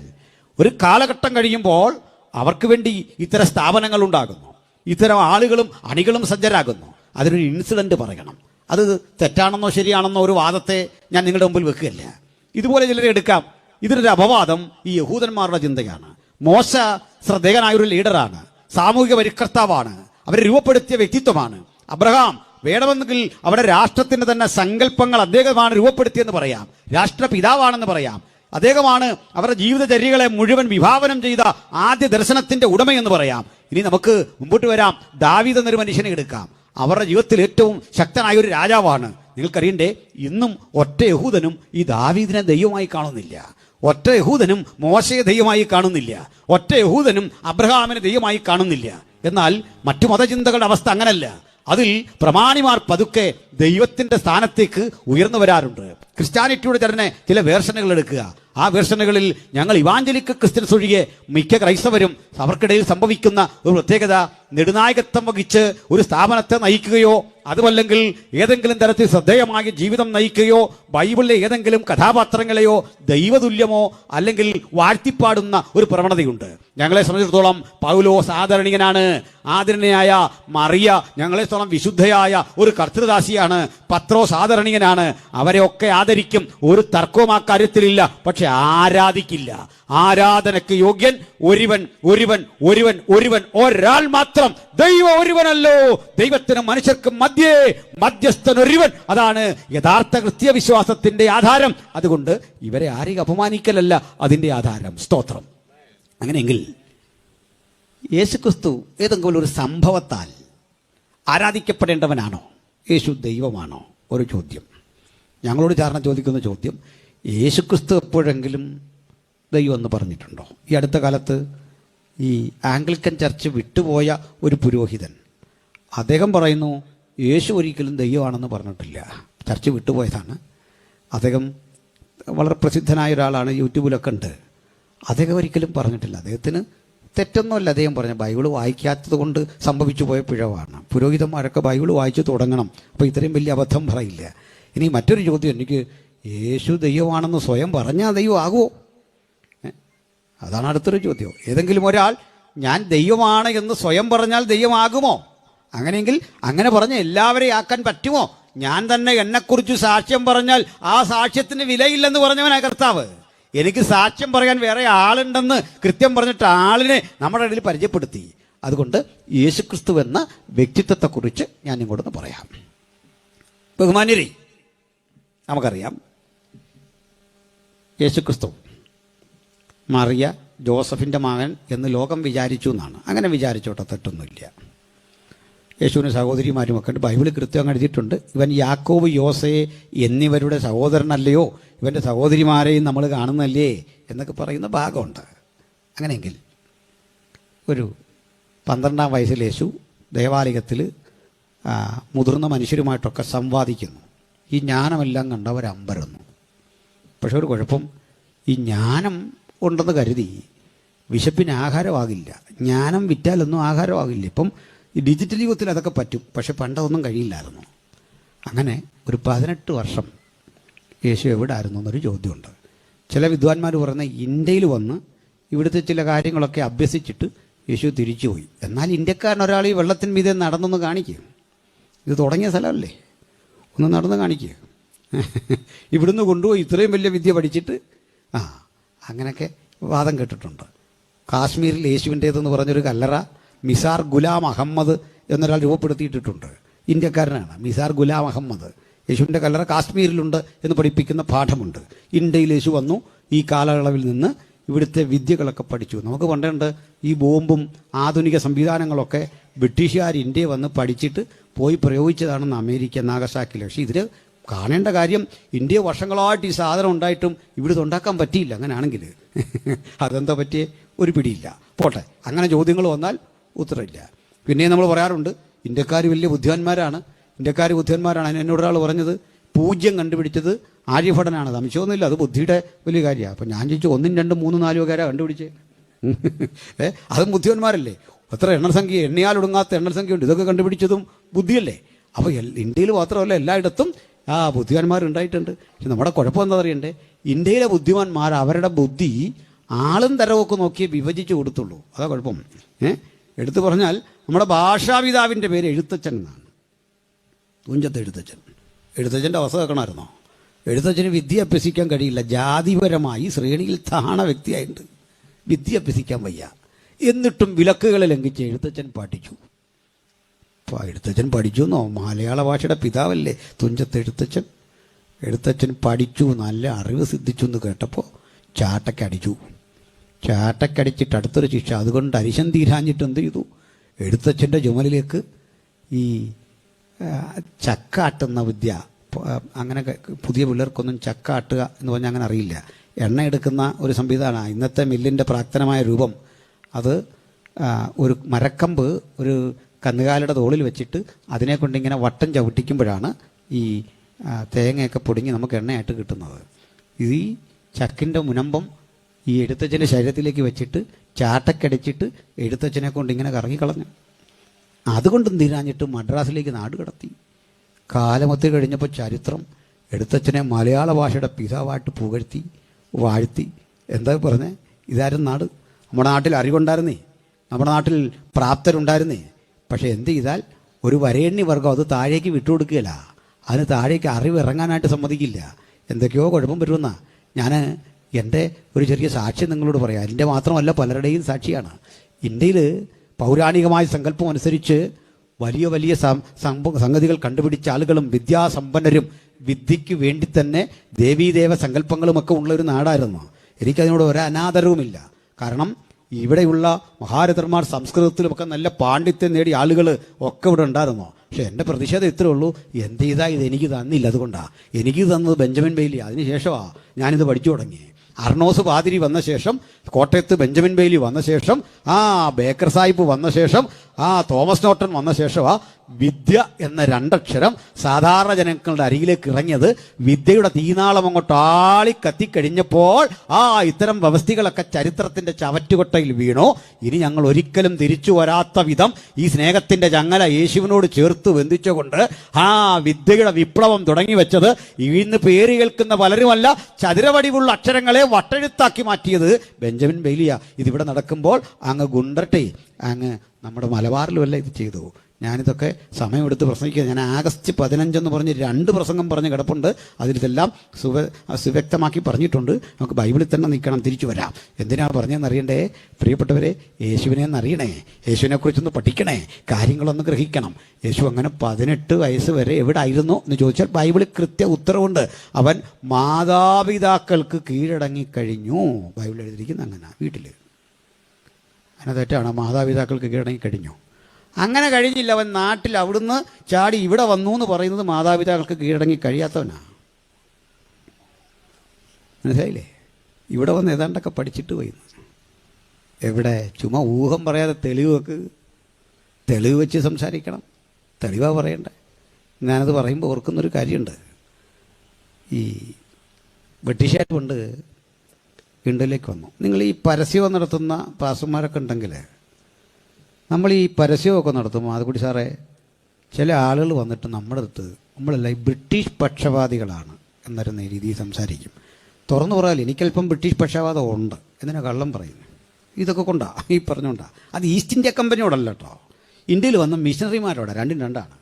ഒരു കാലഘട്ടം കഴിയുമ്പോൾ അവർക്ക് വേണ്ടി ഇത്തരം സ്ഥാപനങ്ങൾ ഉണ്ടാകുന്നു, ഇത്തരം ആളുകളും അണികളും സജ്ജരാകുന്നു. അതിനൊരു ഇൻസിഡൻറ്റ് പറയണം. അത് തെറ്റാണെന്നോ ശരിയാണെന്നോ ഒരു വാദത്തെ ഞാൻ നിങ്ങളുടെ മുമ്പിൽ വെക്കുകയല്ല. ഇതുപോലെ ചിലരെ എടുക്കാം. ഇതിനൊരു അപവാദം ഈ യഹൂദന്മാരുടെ ചിന്തയാണ്. മോശ ശ്രദ്ധേയനായൊരു ലീഡറാണ്, സാമൂഹിക പരിഷ്കർത്താവാണ്, അവരെ രൂപപ്പെടുത്തിയ വ്യക്തിത്വമാണ്. അബ്രഹാം വേണമെങ്കിൽ അവിടെ രാഷ്ട്രത്തിൻ്റെ തന്നെ സങ്കല്പങ്ങൾ അദ്ദേഹമാണ് രൂപപ്പെടുത്തിയെന്ന് പറയാം. രാഷ്ട്രപിതാവാണെന്ന് പറയാം. അദ്ദേഹമാണ് അവരുടെ ജീവിതചര്യകളെ മുഴുവൻ വിഭാവനം ചെയ്ത ആദ്യ ദർശനത്തിൻ്റെ ഉടമയെന്ന് പറയാം. ഇനി നമുക്ക് മുമ്പോട്ട് വരാം. ദാവീദ് എന്നൊരു മനുഷ്യനെ എടുക്കാം. അവരുടെ ജീവിതത്തിൽ ഏറ്റവും ശക്തനായ ഒരു രാജാവാണ്. നിങ്ങൾക്കറിയണ്ടേ, ഇന്നും ഒറ്റ യഹൂദനും ഈ ദാവീദിനെ ദൈവമായി കാണുന്നില്ല. ഒറ്റ യഹൂദനും മോശയെ ദൈവമായി കാണുന്നില്ല. ഒറ്റ യഹൂദനും അബ്രഹാമിനെ ദൈവമായി കാണുന്നില്ല. എന്നാൽ മറ്റു മതചിന്തകളുടെ അവസ്ഥ അങ്ങനല്ല. അതിൽ പ്രമാണിമാർ പതുക്കെ ദൈവത്തിൻ്റെ സ്ഥാനത്തേക്ക് ഉയർന്നു വരാറുണ്ട്. ക്രിസ്ത്യാനിറ്റിയുടെ തന്നെ ചില വേർഷനുകൾ എടുക്കുക. ആ വേർഷനുകളിൽ ഞങ്ങൾ ഇവാഞ്ചലിക് ക്രിസ്ത്യൻസ് ഒഴികെ മിക്ക ക്രൈസ്തവരും അവർക്കിടയിൽ സംഭവിക്കുന്ന ഒരു പ്രത്യേകത, നെടുനായകത്വം വഹിച്ച് ഒരു സ്ഥാപനത്തെ നയിക്കുകയോ അതുമല്ലെങ്കിൽ ഏതെങ്കിലും തരത്തിൽ ശ്രദ്ധേയമായ ജീവിതം നയിക്കുകയോ ബൈബിളിലെ ഏതെങ്കിലും കഥാപാത്രങ്ങളെയോ ദൈവതുല്യമോ അല്ലെങ്കിൽ വാഴ്ത്തിപ്പാടുന്ന ഒരു പ്രവണതയുണ്ട്. ഞങ്ങളെ സംബന്ധിച്ചിടത്തോളം പൗലോസ് ആദരണീയനാണ്. ആദരണീയനായ മറിയ ഞങ്ങളെ സംബന്ധിച്ചിടത്തോളം വിശുദ്ധയായ ഒരു കർത്തൃദാസിയാണ്. പത്രോസ് ആദരണീയനാണ്. അവരെയൊക്കെ ആദരിക്കും. ഒരു തർക്കവും ആ കാര്യത്തിലില്ല. പക്ഷെ ആരാധിക്കില്ല. ആരാധനയ്ക്ക് യോഗ്യൻ ഒരുവൻ ഒരുവൻ ഒരുവൻ ഒരുവൻ ഒരാൾ മാത്രം. ദൈവം ഒരുവനല്ലോ, ദൈവത്തിന് മനുഷ്യർക്ക് മധ്യസ്ഥൻ ഒരുവൻ. അതാണ് യഥാർത്ഥ ക്രിസ്ത്യവിശ്വാസത്തിന്റെ ആധാരം. അതുകൊണ്ട് ഇവരെ ആരെയും അപമാനിക്കലല്ല അതിൻ്റെ ആധാരം. സ്തോത്രം. അങ്ങനെയെങ്കിൽ യേശുക്രിസ്തു ഏതെങ്കിലും ഒരു സംഭവത്താൽ ആരാധിക്കപ്പെടേണ്ടവനാണോ? യേശു ദൈവമാണോ? ഒരു ചോദ്യം. ഞങ്ങളോട് ചേർന്ന് ചോദിക്കുന്ന ചോദ്യം, യേശുക്രിസ്തു എപ്പോഴെങ്കിലും ദൈവം എന്ന് പറഞ്ഞിട്ടുണ്ടോ? ഈ അടുത്ത കാലത്ത് ഈ ആംഗ്ലിക്കൻ ചർച്ച് വിട്ടുപോയ ഒരു പുരോഹിതൻ അദ്ദേഹം പറയുന്നു യേശു ഒരിക്കലും ദൈവമാണെന്ന് പറഞ്ഞിട്ടില്ല. ചർച്ച് വിട്ടുപോയതാണ്. അദ്ദേഹം വളരെ പ്രസിദ്ധനായ ഒരാളാണ്, യൂട്യൂബിലൊക്കെ ഉണ്ട്. അദ്ദേഹം ഒരിക്കലും പറഞ്ഞിട്ടില്ല. അദ്ദേഹത്തിന് തെറ്റൊന്നുമല്ല അദ്ദേഹം പറഞ്ഞ, ബൈബിൾ വായിക്കാത്തത് കൊണ്ട് സംഭവിച്ചു പോയ പിഴവാണ്. പുരോഹിതന്മാരൊക്കെ ബൈബിൾ വായിച്ചു തുടങ്ങണം. അപ്പോൾ ഇത്രയും വലിയ അബദ്ധം പറയില്ല. ഇനി മറ്റൊരു ചോദ്യം, എനിക്ക് യേശു ദൈവമാണെന്ന് സ്വയം പറഞ്ഞാൽ ദൈവം ആകുമോ? അതാണ് അടുത്തൊരു ചോദ്യം. ഏതെങ്കിലും ഒരാൾ ഞാൻ ദൈവമാണ് എന്ന് സ്വയം പറഞ്ഞാൽ ദൈവമാകുമോ? അങ്ങനെയെങ്കിൽ അങ്ങനെ പറഞ്ഞ് എല്ലാവരെയും ആക്കാൻ പറ്റുമോ? ഞാൻ തന്നെ എന്നെക്കുറിച്ച് സാക്ഷ്യം പറഞ്ഞാൽ ആ സാക്ഷ്യത്തിന് വിലയില്ലെന്ന് പറഞ്ഞവനാ കർത്താവ്. എനിക്ക് സാക്ഷ്യം പറയാൻ വേറെ ആളുണ്ടെന്ന് കൃത്യം പറഞ്ഞിട്ട് ആളിനെ നമ്മുടെ ഇടയിൽ പരിചയപ്പെടുത്തി. അതുകൊണ്ട് യേശുക്രിസ്തു എന്ന വ്യക്തിത്വത്തെക്കുറിച്ച് ഞാൻ ഇങ്ങോട്ടൊന്ന് പറയാം. ബഹുമാന്യരെ, നമുക്കറിയാം യേശുക്രിസ്തു മറിയ ജോസഫിൻ്റെ മകൻ എന്ന് ലോകം വിചാരിച്ചു എന്നാണ്. അങ്ങനെ വിചാരിച്ചോട്ടെ, തെറ്റൊന്നുമില്ല. യേശുവിന് സഹോദരിമാരുമൊക്കെ ഉണ്ട്. ബൈബിളിൽ കൃത്യം എഴുതിയിട്ടുണ്ട്, ഇവൻ യാക്കോബ് യോസെ എന്നിവരുടെ സഹോദരനല്ലയോ, ഇവൻ്റെ സഹോദരിമാരെയും നമ്മൾ കാണുന്നല്ലേ എന്നൊക്കെ പറയുന്ന ഭാഗമുണ്ട്. അങ്ങനെയെങ്കിൽ ഒരു 12-ാം വയസ്സിൽ യേശു ദേവാലയത്തിൽ മുതിർന്ന മനുഷ്യരുമായിട്ടൊക്കെ സംവാദിക്കുന്നു. ഈ ജ്ഞാനമെല്ലാം കണ്ടവർ അമ്പരന്നു. പക്ഷെ ഒരു കുഴപ്പം, ഈ ജ്ഞാനം ഉണ്ടെന്ന് കരുതി വിശപ്പിന് ആഹാരമാകില്ല. ജ്ഞാനം വിറ്റാലൊന്നും ആഹാരമാകില്ല. ഇപ്പം ഈ ഡിജിറ്റൽ യുഗത്തിൽ അതൊക്കെ പറ്റും, പക്ഷെ പണ്ടൊന്നും കഴിയില്ലായിരുന്നു. അങ്ങനെ ഒരു 18 വർഷം യേശു എവിടെ ആയിരുന്നു എന്നൊരു ചോദ്യമുണ്ട്. ചില വിദ്വാൻമാർ പറയുന്ന ഇന്ത്യയിൽ വന്ന് ഇവിടുത്തെ ചില കാര്യങ്ങളൊക്കെ അഭ്യസിച്ചിട്ട് യേശു തിരിച്ചുപോയി. എന്നാൽ ഇന്ത്യക്കാരൻ ഒരാൾ ഈ വെള്ളത്തിന് മീതെ നടന്നൊന്ന് കാണിക്കുക. ഇത് തുടങ്ങിയ സ്ഥലമല്ലേ, ഒന്ന് നടന്ന് കാണിക്കുക. ഇവിടുന്ന് കൊണ്ടുപോയി ഇത്രയും വലിയ വിദ്യ പഠിച്ചിട്ട് അങ്ങനെയൊക്കെ വാദം കേട്ടിട്ടുണ്ട്. കാശ്മീരിൽ യേശുവിൻ്റേതെന്ന് പറഞ്ഞൊരു കല്ലറ മിസാർ ഗുലാം അഹമ്മദ് എന്നൊരാൾ രൂപപ്പെടുത്തിയിട്ടിട്ടുണ്ട്. ഇന്ത്യക്കാരനാണ് മിസാർ ഗുലാം അഹമ്മദ്. യേശുവിൻ്റെ കല്ലറ കാശ്മീരിലുണ്ട് എന്ന് പഠിപ്പിക്കുന്ന പാഠമുണ്ട്. ഇന്ത്യയിൽ യേശു വന്നു, ഈ കാലയളവിൽ നിന്ന് ഇവിടുത്തെ വിദ്യകളൊക്കെ പഠിച്ചു. നമുക്ക് പണ്ടുണ്ട് ഈ ബോംബും ആധുനിക സംവിധാനങ്ങളൊക്കെ ബ്രിട്ടീഷുകാർ ഇന്ത്യയിൽ വന്ന് പഠിച്ചിട്ട് പോയി പ്രയോഗിച്ചതാണെന്ന് അമേരിക്ക നാഗസാക്കിയിൽ. പക്ഷേ ഇതിൽ കാണേണ്ട കാര്യം, ഇന്ത്യ വർഷങ്ങളായിട്ട് ഈ സാധനം ഉണ്ടായിട്ടും ഇവിടുത്തെ ഉണ്ടാക്കാൻ പറ്റിയില്ല. അങ്ങനെയാണെങ്കിൽ അതെന്താ പറ്റിയേ? ഒരു പിടിയില്ല. പോട്ടെ, അങ്ങനെ ചോദ്യങ്ങൾ വന്നാൽ ഉത്തരമില്ല. പിന്നെ നമ്മൾ പറയാറുണ്ട് ഇന്ത്യക്കാർ വലിയ ബുദ്ധിമാന്മാരാണ്. അതിന് എന്നോടൊരാൾ പറഞ്ഞത് പൂജ്യം കണ്ടുപിടിച്ചത് ആര്യഭടനാണ്. സംശയമൊന്നുമില്ല, അത് ബുദ്ധിയുടെ വലിയ കാര്യമാണ്. അപ്പം ഞാൻ ചോദിച്ചു, 1, 2, 3, 4 പേരാ കണ്ടുപിടിച്ചേ? അതും ബുദ്ധിമാന്മാരല്ലേ? എത്ര എണ്ണസംഖ്യ, എണ്ണിയാലൊടുങ്ങാത്ത എണ്ണസംഖ്യ ഉണ്ട്. ഇതൊക്കെ കണ്ടുപിടിച്ചതും ബുദ്ധിയല്ലേ? അപ്പോൾ ഇന്ത്യയിൽ മാത്രമല്ല, എല്ലായിടത്തും ബുദ്ധിമാന്മാരുണ്ടായിട്ടുണ്ട്. പക്ഷെ നമ്മുടെ കുഴപ്പം എന്താ അറിയണ്ടേ? ഇന്ത്യയിലെ ബുദ്ധിമാന്മാർ അവരുടെ ബുദ്ധി ആളും തരവൊക്കെ നോക്കിയേ വിഭജിച്ച് കൊടുത്തുള്ളൂ. അതാ കുഴപ്പം. എടുത്തു പറഞ്ഞാൽ നമ്മുടെ ഭാഷാപിതാവിൻ്റെ പേര് എഴുത്തച്ഛൻ എന്നാണ്. തുഞ്ചത്ത് എഴുത്തച്ഛൻ. എഴുത്തച്ഛൻ്റെ അവസ്ഥ കേൾക്കണമായിരുന്നോ? എഴുത്തച്ഛന് വിദ്യ അഭ്യസിക്കാൻ കഴിയില്ല. ജാതിപരമായി ശ്രേണിയിൽ താണ വ്യക്തിയായിട്ട് വിദ്യ അഭ്യസിക്കാൻ വയ്യ. എന്നിട്ടും വിലക്കുകളെ ലംഘിച്ച് എഴുത്തച്ഛൻ പഠിച്ചു. അപ്പോൾ എഴുത്തച്ഛൻ പഠിച്ചു എന്നോ? മലയാള ഭാഷയുടെ പിതാവല്ലേ തുഞ്ചത്ത് എഴുത്തച്ഛൻ. എഴുത്തച്ഛൻ പഠിച്ചു, നല്ല അറിവ് സിദ്ധിച്ചു എന്ന് കേട്ടപ്പോൾ ചാട്ടക്കടിച്ചിട്ട് അടുത്തൊരു ശിക്ഷ. അതുകൊണ്ട് അരിശം തീരാഞ്ഞിട്ട് എന്ത് ചെയ്തു? എഴുത്തച്ഛൻ്റെ ചുമലിലേക്ക് ഈ ചക്കാട്ടുന്ന വിദ്യ, അങ്ങനെ പുതിയ പിള്ളേർക്കൊന്നും ചക്കാട്ടുക എന്ന് പറഞ്ഞാൽ അങ്ങനെ അറിയില്ല. എണ്ണ എടുക്കുന്ന ഒരു സംവിധാനമാണ് ഇന്നത്തെ മില്ലിൻ്റെ പ്രാക്തനമായ രൂപം. അത് ഒരു മരക്കമ്പ് ഒരു കന്നുകാലിയുടെ തോളിൽ വെച്ചിട്ട് അതിനെ കൊണ്ട് ഇങ്ങനെ വട്ടം ചവിട്ടിക്കുമ്പോഴാണ് ഈ തേങ്ങയൊക്കെ പൊടിഞ്ഞ് നമുക്ക് എണ്ണയായിട്ട് കിട്ടുന്നത്. ഈ ചക്കിൻ്റെ മുനമ്പം ഈ എഴുത്തച്ഛൻ്റെ ശരീരത്തിലേക്ക് വെച്ചിട്ട് ചാട്ടക്കടിച്ചിട്ട് എഴുത്തച്ഛനെ കൊണ്ട് ഇങ്ങനെ കറങ്ങിക്കളഞ്ഞു. അതുകൊണ്ടും തീരാഞ്ഞിട്ട് മദ്രാസിലേക്ക് നാട് കടത്തി. കാലമൊത്തി കഴിഞ്ഞപ്പോൾ ചരിത്രം എഴുത്തച്ഛനെ മലയാള ഭാഷയുടെ പിതാവായിട്ട് പുകഴ്ത്തി വാഴ്ത്തി. എന്താ പറഞ്ഞേ? ഇതായിരുന്നു നാട്. നമ്മുടെ നാട്ടിൽ അറിവുണ്ടായിരുന്നേ, നമ്മുടെ നാട്ടിൽ പ്രാപ്തരുണ്ടായിരുന്നേ. പക്ഷേ എന്ത് ചെയ്താൽ ഒരു വരേണ്യ വർഗം അത് താഴേക്ക് വിട്ടുകൊടുക്കുകയില്ല. അതിന് താഴേക്ക് അറിവ് ഇറങ്ങാനായിട്ട് സമ്മതിക്കില്ല. എന്തൊക്കെയോ കുഴപ്പം വരുമെന്നാ. ഞാൻ എൻ്റെ ഒരു ചെറിയ സാക്ഷ്യം നിങ്ങളോട് പറയാം. എൻ്റെ മാത്രമല്ല, പലരുടെയും സാക്ഷിയാണ്. ഇന്ത്യയിൽ പൗരാണികമായ സങ്കല്പം അനുസരിച്ച് വലിയ വലിയ സംഗതികൾ കണ്ടുപിടിച്ച ആളുകളും വിദ്യാസമ്പന്നരും വിദ്യയ്ക്ക് വേണ്ടി തന്നെ ദേവീദേവ സങ്കല്പങ്ങളുമൊക്കെ ഉള്ളൊരു നാടായിരുന്നു. എനിക്കതിനോട് ഒരു അനാദരവുമില്ല. കാരണം ഇവിടെയുള്ള മഹാരഥന്മാർ സംസ്കൃതത്തിലുമൊക്കെ നല്ല പാണ്ഡിത്യം നേടിയ ആളുകൾ ഒക്കെ ഇവിടെ ഉണ്ടായിരുന്നു. പക്ഷെ എൻ്റെ പ്രതിഷേധം ഇത്രേ ഉള്ളൂ, എന്ത് ചെയ്താൽ ഇത് എനിക്ക് തന്നില്ല. അതുകൊണ്ടാണ് എനിക്ക് തന്നത് ബെഞ്ചമിൻ ബെയ്ലി. അതിനുശേഷമാണ് ഞാനിത് പഠിച്ചു തുടങ്ങി. അർണോസ് പാതിരി വന്ന ശേഷം, കോട്ടയത്ത് ബെഞ്ചമിൻ ബെയ്ലി വന്ന ശേഷം, ബേക്കർ സാഹിബ് വന്ന ശേഷം, തോമസ് നോട്ടൺ വന്ന ശേഷമാ വിദ്യ എന്ന രണ്ടക്ഷരം സാധാരണ ജനങ്ങളുടെ അരികിലേക്ക് ഇറങ്ങിയത്. വിദ്യയുടെ തീനാളം അങ്ങോട്ട് ആളി കത്തിക്കഴിഞ്ഞപ്പോൾ ഇത്തരം വ്യവസ്ഥകളൊക്കെ ചരിത്രത്തിന്റെ ചവറ്റുകൊട്ടയിൽ വീണു. ഇനി ഞങ്ങൾ ഒരിക്കലും തിരിച്ചു വരാത്ത വിധം ഈ സ്നേഹത്തിന്റെ ചങ്ങല യേശുവിനോട് ചേർത്ത് ബന്ധിച്ചുകൊണ്ട് വിദ്യയുടെ വിപ്ലവം തുടങ്ങി വെച്ചത് ഇന്ന് പേര് കേൾക്കുന്ന പലരുമല്ല, ചതുരവടിവുള്ള അക്ഷരങ്ങളെ വട്ടെഴുത്താക്കി മാറ്റിയത് ബെഞ്ചമിൻ ബെയ്ലിയ. ഇതിവിടെ നടക്കുമ്പോൾ അങ്ങ് ഗുണ്ടർട്ടെ അങ്ങ് നമ്മുടെ മലബാറിലുമല്ല ഇത് ചെയ്തു. ഞാനിതൊക്കെ സമയമെടുത്ത് പ്രസംഗിക്കുക. ഞാൻ ആഗസ്റ്റ് 15 എന്ന് പറഞ്ഞ് 2 പ്രസംഗം പറഞ്ഞ് കിടപ്പുണ്ട്. അതിലിതെല്ലാം സുവ്യക്തമാക്കി പറഞ്ഞിട്ടുണ്ട്. നമുക്ക് ബൈബിളിൽ തന്നെ നിൽക്കണം, തിരിച്ചു വരാം. എന്തിനാണ് പറഞ്ഞതെന്ന് അറിയണ്ടേ പ്രിയപ്പെട്ടവരെ? യേശുവിനെ ഒന്നറിയണേ, യേശുവിനെക്കുറിച്ചൊന്ന് പഠിക്കണേ, കാര്യങ്ങളൊന്ന് ഗ്രഹിക്കണം. യേശു അങ്ങനെ 18 വയസ്സ് വരെ എവിടെ ആയിരുന്നു എന്ന് ചോദിച്ചാൽ ബൈബിളിൽ കൃത്യ ഉത്തരവുണ്ട്. അവൻ മാതാപിതാക്കൾക്ക് കീഴടങ്ങിക്കഴിഞ്ഞു. ബൈബിൾ എഴുതിയിരിക്കുന്ന അങ്ങനെ വീട്ടിൽ. അങ്ങനെ തെറ്റാണ്. മാതാപിതാക്കൾക്ക് കീഴടങ്ങിക്കഴിഞ്ഞു. അങ്ങനെ കഴിഞ്ഞില്ല. അവൻ നാട്ടിൽ അവിടുന്ന് ചാടി ഇവിടെ വന്നു എന്ന് പറയുന്നത് മാതാപിതാക്കൾക്ക് കീഴടങ്ങി കഴിയാത്തവനാ. മനസ്സിലായില്ലേ? ഇവിടെ വന്ന് ഏതാണ്ടൊക്കെ പഠിച്ചിട്ട് പോയി. എവിടെ? ചുമ്മാ ഊഹം പറയാതെ തെളിവ് വെച്ച് സംസാരിക്കണം. തെളിവാ പറയണ്ടേ. ഞാനത് പറയുമ്പോൾ ഓർക്കുന്നൊരു കാര്യമുണ്ട്. ഈ ബ്രിട്ടീഷുകാർ കൊണ്ട് ഇന്ത്യയിലേക്ക് വന്നു. നിങ്ങൾ ഈ പരസ്യം നടത്തുന്ന പാസ്റ്റർമാരൊക്കെ ഉണ്ടെങ്കിൽ, നമ്മൾ ഈ പരസ്യമൊക്കെ നടത്തുമ്പോൾ അതുകൂടി സാറേ, ചില ആളുകൾ വന്നിട്ട് നമ്മുടെ അടുത്ത് നമ്മളല്ല ഈ ബ്രിട്ടീഷ് പക്ഷപാതികളാണ് എന്നൊരു രീതിയിൽ സംസാരിക്കും. തുറന്നു പറയാൽ എനിക്കല്പം ബ്രിട്ടീഷ് പക്ഷപാതം ഉണ്ട്. എന്തിനാ കള്ളം പറയുന്നത്? ഇതൊക്കെ കൊണ്ടാ ഈ പറഞ്ഞുകൊണ്ടാ. അത് ഈസ്റ്റ് ഇന്ത്യ കമ്പനിയോടല്ല കേട്ടോ, ഇന്ത്യയിൽ വന്ന മിഷണറിമാരോടാ. രണ്ടും രണ്ടാണ്.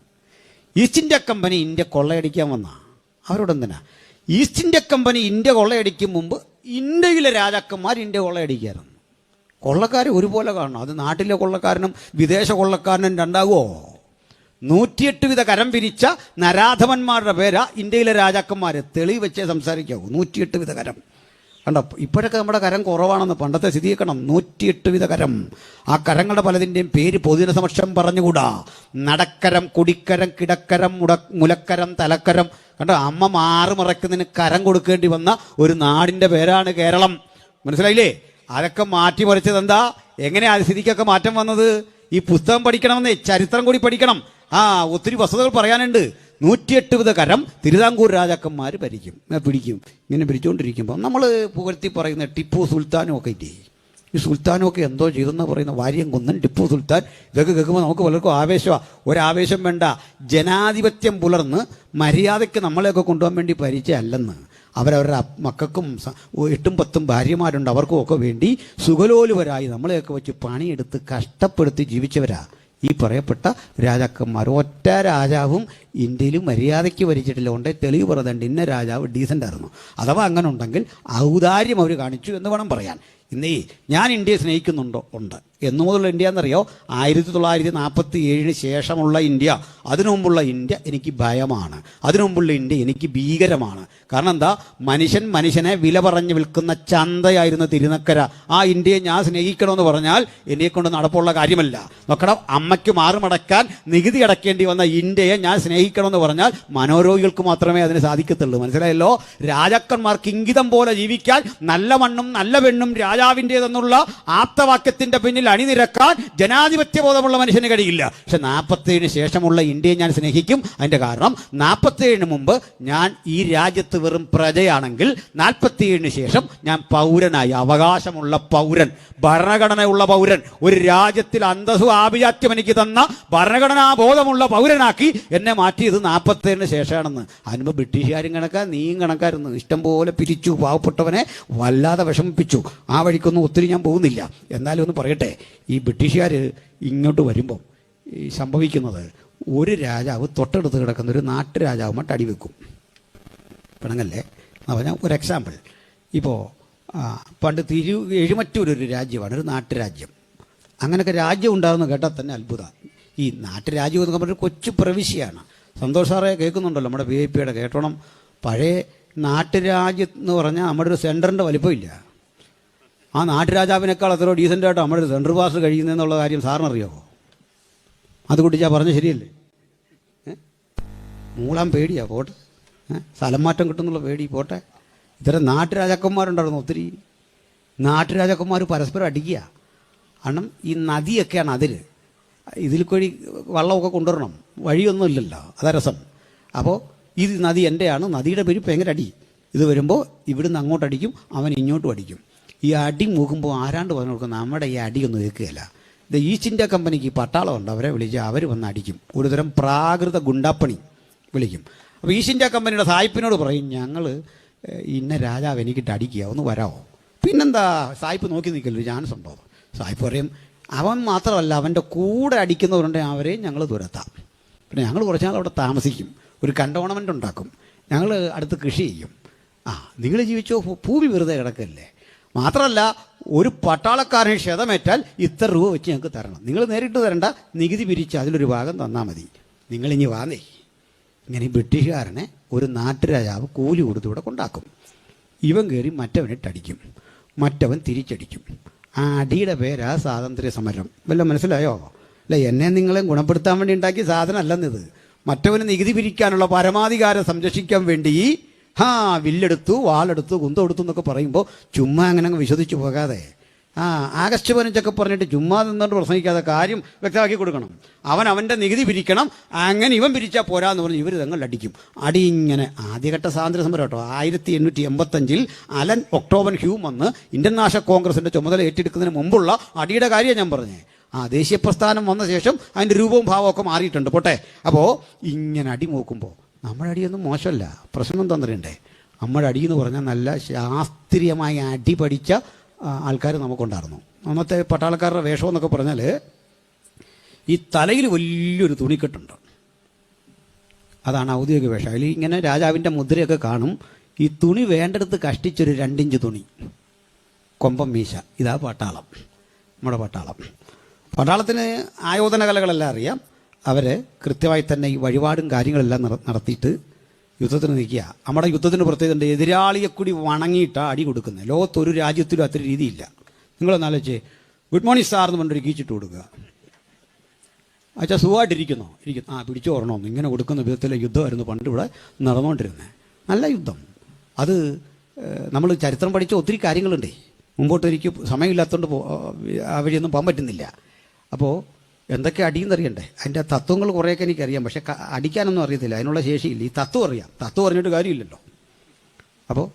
ഈസ്റ്റ് ഇന്ത്യ കമ്പനി ഇന്ത്യ കൊള്ളയടിക്കാൻ വന്ന അവരോടെന്തിനാ? ഈസ്റ്റ് ഇന്ത്യ കമ്പനി ഇന്ത്യ കൊള്ളയടിക്കും മുമ്പ് ഇന്ത്യയിലെ രാജാക്കന്മാർ ഇന്ത്യ കൊള്ളയടിക്കായിരുന്നു. കൊള്ളക്കാരെ ഒരുപോലെ കാണണം. അത് നാട്ടിലെ കൊള്ളക്കാരനും വിദേശ കൊള്ളക്കാരനും രണ്ടാകുമോ? 108 വിധ കരം പിരിച്ച നരാധമന്മാരുടെ പേരാ ഇന്ത്യയിലെ രാജാക്കന്മാർ. തെളിവ് വെച്ചേ സംസാരിക്കാവൂ. 108 വിധ കരം കണ്ടോ? ഇപ്പോഴൊക്കെ നമ്മുടെ കരം കുറവാണെന്ന്. പണ്ടത്തെ സ്ഥിതിക്കണം. 108 വിധ കരം. ആ കരങ്ങളുടെ പലതിൻ്റെയും പേര് പൊതുജനസമക്ഷം പറഞ്ഞുകൂടാ. നടക്കരം, കുടിക്കരം, കിടക്കരം, മുലക്കരം, തലക്കരം. കണ്ടോ? അമ്മ മാറുമറക്കുന്നതിന് കരം കൊടുക്കേണ്ടി വന്ന ഒരു നാടിൻ്റെ പേരാണ് കേരളം. മനസ്സിലായില്ലേ? അതൊക്കെ മാറ്റിമറിച്ചത് എന്താ? എങ്ങനെയാ സ്ഥിതിക്കൊക്കെ മാറ്റം വന്നത്? ഈ പുസ്തകം പഠിക്കണമെന്നേ, ചരിത്രം കൂടി പഠിക്കണം. ഒത്തിരി വസ്തുതകൾ പറയാനുണ്ട്. 108 വിധ കരം തിരുവിതാംകൂർ രാജാക്കന്മാർ പിടിക്കും. ഇങ്ങനെ പിടിച്ചുകൊണ്ടിരിക്കുമ്പോൾ നമ്മൾ പുകഴ്ത്തി പറയുന്ന ടിപ്പു സുൽത്താനും ഒക്കെ ഇല്ലേ? ഈ സുൽത്താനൊക്കെ എന്തോ ചെയ്തെന്ന് പറയുന്ന വാര്യംകുന്നൻ, ടിപ്പു സുൽത്താൻ, ഇതൊക്കെ കേൾക്കുമ്പോൾ നമുക്ക് പലർക്കും ആവേശമാണ്. ഒരാവേശം വേണ്ട. ജനാധിപത്യം പുലർന്ന് മര്യാദയ്ക്ക് നമ്മളെയൊക്കെ കൊണ്ടുപോകാൻ വേണ്ടി പരിചയമല്ലെന്ന്. അവരവരുടെ മക്കൾക്കും 8ഉം 10ഉം ഭാര്യമാരുണ്ട്. അവർക്കും ഒക്കെ വേണ്ടി സുഖലോലുവരായി നമ്മളെയൊക്കെ വെച്ച് പണിയെടുത്ത് കഷ്ടപ്പെടുത്തി ജീവിച്ചവരാ ഈ പറയപ്പെട്ട രാജാക്കന്മാർ. ഒറ്റ രാജാവും ഇന്ത്യയിൽ മര്യാദയ്ക്ക് ഭരിച്ചിട്ടില്ല. കൊണ്ട് തെളിവ് പറയുന്നുണ്ട് ഇന്ന രാജാവ് ഡീസൻ്റ് ആയിരുന്നു. അഥവാ അങ്ങനെ ഉണ്ടെങ്കിൽ ഔദാര്യം അവർ കാണിച്ചു എന്ന് വേണം പറയാൻ. ഇന്നേ ഞാൻ ഇന്ത്യയെ സ്നേഹിക്കുന്നുണ്ടോ? ഉണ്ട്. എന്നു മുതലുള്ള ഇന്ത്യ എന്നറിയോ? 1947 ശേഷമുള്ള ഇന്ത്യ. അതിനു മുമ്പുള്ള ഇന്ത്യ എനിക്ക് ഭയമാണ്. അതിനു മുമ്പുള്ള ഇന്ത്യ എനിക്ക് ഭീകരമാണ്. കാരണം എന്താ? മനുഷ്യനെ വില പറഞ്ഞ് വിൽക്കുന്ന ചന്തയായിരുന്നു തിരുനക്കര. ആ ഇന്ത്യയെ ഞാൻ സ്നേഹിക്കണമെന്ന് പറഞ്ഞാൽ എന്നെ കൊണ്ട് നടപ്പുള്ള കാര്യമല്ല. നോക്കണം, അമ്മയ്ക്ക് മാറുമടക്കാൻ നികുതി അടയ്ക്കേണ്ടി വന്ന ഇന്ത്യയെ ഞാൻ സ്നേഹിക്കണമെന്ന് പറഞ്ഞാൽ മനോരോഗികൾക്ക് മാത്രമേ അതിന് സാധിക്കത്തുള്ളൂ. മനസ്സിലായല്ലോ? രാജാക്കന്മാർക്ക് ഇംഗിതം പോലെ ജീവിക്കാൻ നല്ല മണ്ണും നല്ല പെണ്ണും രാജാവിൻ്റെതെന്നുള്ള ആപ്തവാക്യത്തിന്റെ പിന്നിൽ അണിനിരക്കാൻ ജനാധിപത്യ ബോധമുള്ള മനുഷ്യന് കഴിയില്ല. പക്ഷെ 47 ശേഷമുള്ള ഇന്ത്യയെ ഞാൻ സ്നേഹിക്കും. അതിന്റെ കാരണം 47 മുമ്പ് ഞാൻ ഈ രാജ്യത്ത് വെറും പ്രജയാണെങ്കിൽ 47 ശേഷം ഞാൻ പൗരനായി, അവകാശമുള്ള പൗരൻ, ഭരണഘടനയുള്ള പൗരൻ, ഒരു രാജ്യത്തിൽ അന്തസ്സും ആഭിജാത്യം എനിക്ക് തന്ന ഭരണഘടനാ ബോധമുള്ള പൗരനാക്കി എന്നെ മാറ്റിയത് 47 ശേഷമാണെന്ന്. അതിനുമ്പോൾ ബ്രിട്ടീഷുകാരും കണക്കാ, നീയും കണക്കായിരുന്നു. ഇഷ്ടംപോലെ പിരിച്ചു, പാവപ്പെട്ടവനെ വല്ലാതെ വിഷമിപ്പിച്ചു. ആ വഴിക്കൊന്നും ഒത്തിരി ഞാൻ പോകുന്നില്ല. എന്നാലും ഒന്ന് പറയട്ടെ, ഈ ബ്രിട്ടീഷുകാർ ഇങ്ങോട്ട് വരുമ്പം ഈ സംഭവിക്കുന്നത്, ഒരു രാജാവ് തൊട്ടടുത്ത് കിടക്കുന്ന ഒരു നാട്ടുരാജാവുമായിട്ട് അടിവെക്കും. പിണങ്ങല്ലേ എന്ന് പറഞ്ഞാൽ ഒരു എക്സാമ്പിൾ. ഇപ്പോൾ പണ്ട് എഴുമറ്റൂർ ഒരു രാജ്യമാണ്, ഒരു നാട്ടുരാജ്യം. അങ്ങനെയൊക്കെ രാജ്യം ഉണ്ടാകുന്ന കേട്ടാൽ തന്നെ അത്ഭുതം. ഈ നാട്ടുരാജ്യം എന്ന് പറഞ്ഞാൽ കൊച്ചു പ്രവിശ്യയാണ്. സന്തോഷ് സാറേ കേൾക്കുന്നുണ്ടല്ലോ, നമ്മുടെ VIP കേട്ടോണം. പഴയ നാട്ടുരാജ്യം എന്ന് പറഞ്ഞാൽ നമ്മുടെ ഒരു സെൻറ്ററിൻ്റെ വലിപ്പമില്ല. ആ നാട്ടുരാജാവിനേക്കാൾ എത്രയോ ഡീസൻ്റായിട്ട് നമ്മുടെ ഒരു സെൻട്രൽ പാസ് കഴിയുന്നതെന്നുള്ള കാര്യം സാറിനറിയാമോ? അതുകൂടി ഞാൻ പറഞ്ഞ ശരിയല്ലേ? മൂളാൻ പേടിയാ, പോട്ടെ. സ്ഥലം മാറ്റം കിട്ടുന്നുള്ള പേടി പോട്ടെ. ഇത്തരം നാട്ടുരാജാക്കന്മാരുണ്ടായിരുന്നു ഒത്തിരി. നാട്ടുരാജാക്കന്മാർ പരസ്പരം അടിക്കുക. കാരണം ഈ നദിയൊക്കെയാണ് അതിൽ. ഇതിൽ കൂടി വള്ളമൊക്കെ കൊണ്ടുവരണം, വഴിയൊന്നുമില്ലല്ലോ, അതാ രസം. അപ്പോൾ ഇത് നദി എൻ്റെയാണ്, നദിയുടെ പേര് ഭയങ്കര അടി. ഇത് വരുമ്പോൾ ഇവിടുന്ന് അങ്ങോട്ട് അടിക്കും, അവൻ ഇങ്ങോട്ടും അടിക്കും. ഈ അടി മൂക്കുമ്പോൾ ആരാണ്ട് പറഞ്ഞു കൊടുക്കും, നമ്മുടെ ഈ അടിയൊന്നും ഏൽക്കുകയില്ല. ഇത് ഈസ്റ്റ് ഇന്ത്യ കമ്പനിക്ക് പട്ടാളമുണ്ട്, അവരെ വിളിച്ച് അവർ വന്ന് അടിക്കും. ഒരുതരം പ്രാകൃത ഗുണ്ടാപ്പണി വിളിക്കും. അപ്പോൾ ഈസ്റ്റ് ഇന്ത്യ കമ്പനിയുടെ സായിപ്പിനോട് പറയും, ഞങ്ങൾ ഇന്ന രാജാവ് എനിക്കിട്ട് അടിക്കുക, ഒന്ന് വരാമോ? പിന്നെന്താ സായിപ്പ് നോക്കി നിൽക്കല്ലോ, ചാൻസ് ഉണ്ടോ? സായിപ്പ് പറയും, അവൻ മാത്രമല്ല അവൻ്റെ കൂടെ അടിക്കുന്നവരുണ്ടെങ്കിൽ അവരെയും ഞങ്ങൾ തുരത്താം. പിന്നെ ഞങ്ങൾ കുറച്ച് നാൾ അവിടെ താമസിക്കും, ഒരു കണ്ടോണമെൻ്റ് ഉണ്ടാക്കും, ഞങ്ങൾ അടുത്ത് കൃഷി ചെയ്യും. നിങ്ങൾ ജീവിച്ചോ, ഭൂമി വെറുതെ കിടക്കല്ലേ. മാത്രമല്ല ഒരു പട്ടാളക്കാരൻ ക്ഷതമേറ്റാൽ ഇത്ര രൂപ വെച്ച് ഞങ്ങൾക്ക് തരണം. നിങ്ങൾ നേരിട്ട് തരണ്ട, നികുതി പിരിച്ച് അതിലൊരു ഭാഗം തന്നാൽ മതി. നിങ്ങളിനി വാന്നേ. ഇങ്ങനെ ബ്രിട്ടീഷുകാരനെ ഒരു നാട്ടുരാജാവ് കൂലി കൊടുത്ത് ഇവിടെ കൊണ്ടാക്കും. ഇവൻ കയറി മറ്റവനിട്ടടിക്കും, മറ്റവൻ തിരിച്ചടിക്കും. ആ അടിയുടെ പേരാ സ്വാതന്ത്ര്യ സമരം. വല്ലതും മനസ്സിലായോ? അല്ല, എന്നെ നിങ്ങളെ ഗുണപ്പെടുത്താൻ വേണ്ടി ഉണ്ടാക്കിയ സാധനം അല്ലെന്നിത്. മറ്റവന് നികുതി പിരിക്കാനുള്ള പരമാധികാരം സംരക്ഷിക്കാൻ വേണ്ടി വില്ലെടുത്തു, വാളെടുത്തു, കുന്തമെടുത്തു എന്നൊക്കെ പറയുമ്പോൾ ചുമ്മാ അങ്ങനെ അങ്ങ് വിശ്വസിച്ച് പോകാതെ, ആഗസ്റ്റ് 15 പറഞ്ഞിട്ട് ചുമ്മാ നിന്നോണ്ട് പ്രസംഗിക്കാതെ കാര്യം വ്യക്തമാക്കി കൊടുക്കണം. അവൻ്റെ നികുതി പിരിക്കണം. അങ്ങനെ ഇവൻ പിരിച്ചാൽ പോരാന്ന് പറഞ്ഞ് ഇവർ തങ്ങൾ അടിക്കും. അടി ഇങ്ങനെ ആദ്യഘട്ട സ്വാതന്ത്ര്യ സമരം കേട്ടോ. 1885 അലൻ ഒക്ടോബർ ഹ്യൂം വന്ന് ഇന്ത്യൻ നാഷണൽ കോൺഗ്രസിൻ്റെ ചുമതല ഏറ്റെടുക്കുന്നതിന് മുമ്പുള്ള അടിയുടെ കാര്യം ഞാൻ പറഞ്ഞേ. ദേശീയ പ്രസ്ഥാനം വന്ന ശേഷം അതിൻ്റെ രൂപവും ഭാവമൊക്കെ മാറിയിട്ടുണ്ട്, പോട്ടെ. അപ്പോൾ ഇങ്ങനെ അടി നോക്കുമ്പോൾ നമ്മുടെ അടിയൊന്നും മോശമല്ല. പ്രശ്നം തന്നിട്ടുണ്ടേ, നമ്മുടെ അടിയെന്ന് പറഞ്ഞാൽ നല്ല ശാസ്ത്രീയമായി അടി പഠിച്ച ആൾക്കാർ നമുക്കുണ്ടായിരുന്നു. അന്നത്തെ പട്ടാളക്കാരുടെ വേഷം എന്നൊക്കെ പറഞ്ഞാൽ ഈ തലയിൽ വലിയൊരു തുണിക്കെട്ടുണ്ട്, അതാണ് ഔദ്യോഗിക വേഷം. അതിൽ ഇങ്ങനെ രാജാവിൻ്റെ മുദ്രയൊക്കെ കാണും. ഈ തുണി വേണ്ടെടുത്ത് കഷ്ടിച്ചൊരു 2 ഇഞ്ച് തുണി, കൊമ്പം മീശ. ഇതാ പട്ടാളം, നമ്മുടെ പട്ടാളം. പട്ടാളത്തിന് ആയോധന കലകളെല്ലാം അറിയാം. അവർ കൃത്യമായി തന്നെ ഈ വഴിപാടും കാര്യങ്ങളെല്ലാം നടത്തിയിട്ട് യുദ്ധത്തിന് നിൽക്കുക. നമ്മുടെ യുദ്ധത്തിന് പ്രത്യേകത, എതിരാളിയെ കൂടി വണങ്ങിയിട്ടാണ് അടി കൊടുക്കുന്നത്. ലോകത്തൊരു രാജ്യത്തിലും അത്ര രീതിയില്ല. നിങ്ങളൊന്നാലോചിച്ച് ഗുഡ് മോർണിംഗ് സാർ എന്ന് പറഞ്ഞൊരു കീച്ചിട്ട് കൊടുക്കുക. അച്ഛാ സുഖമായിട്ടിരിക്കുന്നു, പിടിച്ചു ഓർണമെന്ന് ഇങ്ങനെ കൊടുക്കുന്ന വിധത്തിലെ യുദ്ധമായിരുന്നു പണ്ട് ഇവിടെ നടന്നുകൊണ്ടിരുന്നത്. നല്ല യുദ്ധം. അത് നമ്മൾ ചരിത്രം പഠിച്ച ഒത്തിരി കാര്യങ്ങളുണ്ടേ. മുമ്പോട്ട് എനിക്ക് സമയമില്ലാത്തതുകൊണ്ട് ആ വഴിയൊന്നും പോകാൻ പറ്റുന്നില്ല. അപ്പോൾ എന്തൊക്കെ അടിയെന്നറിയണ്ടേ? അതിൻ്റെ തത്വങ്ങൾ കുറേയൊക്കെ എനിക്കറിയാം, പക്ഷെ അടിക്കാനൊന്നും അറിയത്തില്ല, അതിനുള്ള ശേഷിയില്ല. ഈ തത്വം അറിയാം, തത്വം അറിഞ്ഞിട്ട് കാര്യമില്ലല്ലോ. അപ്പോൾ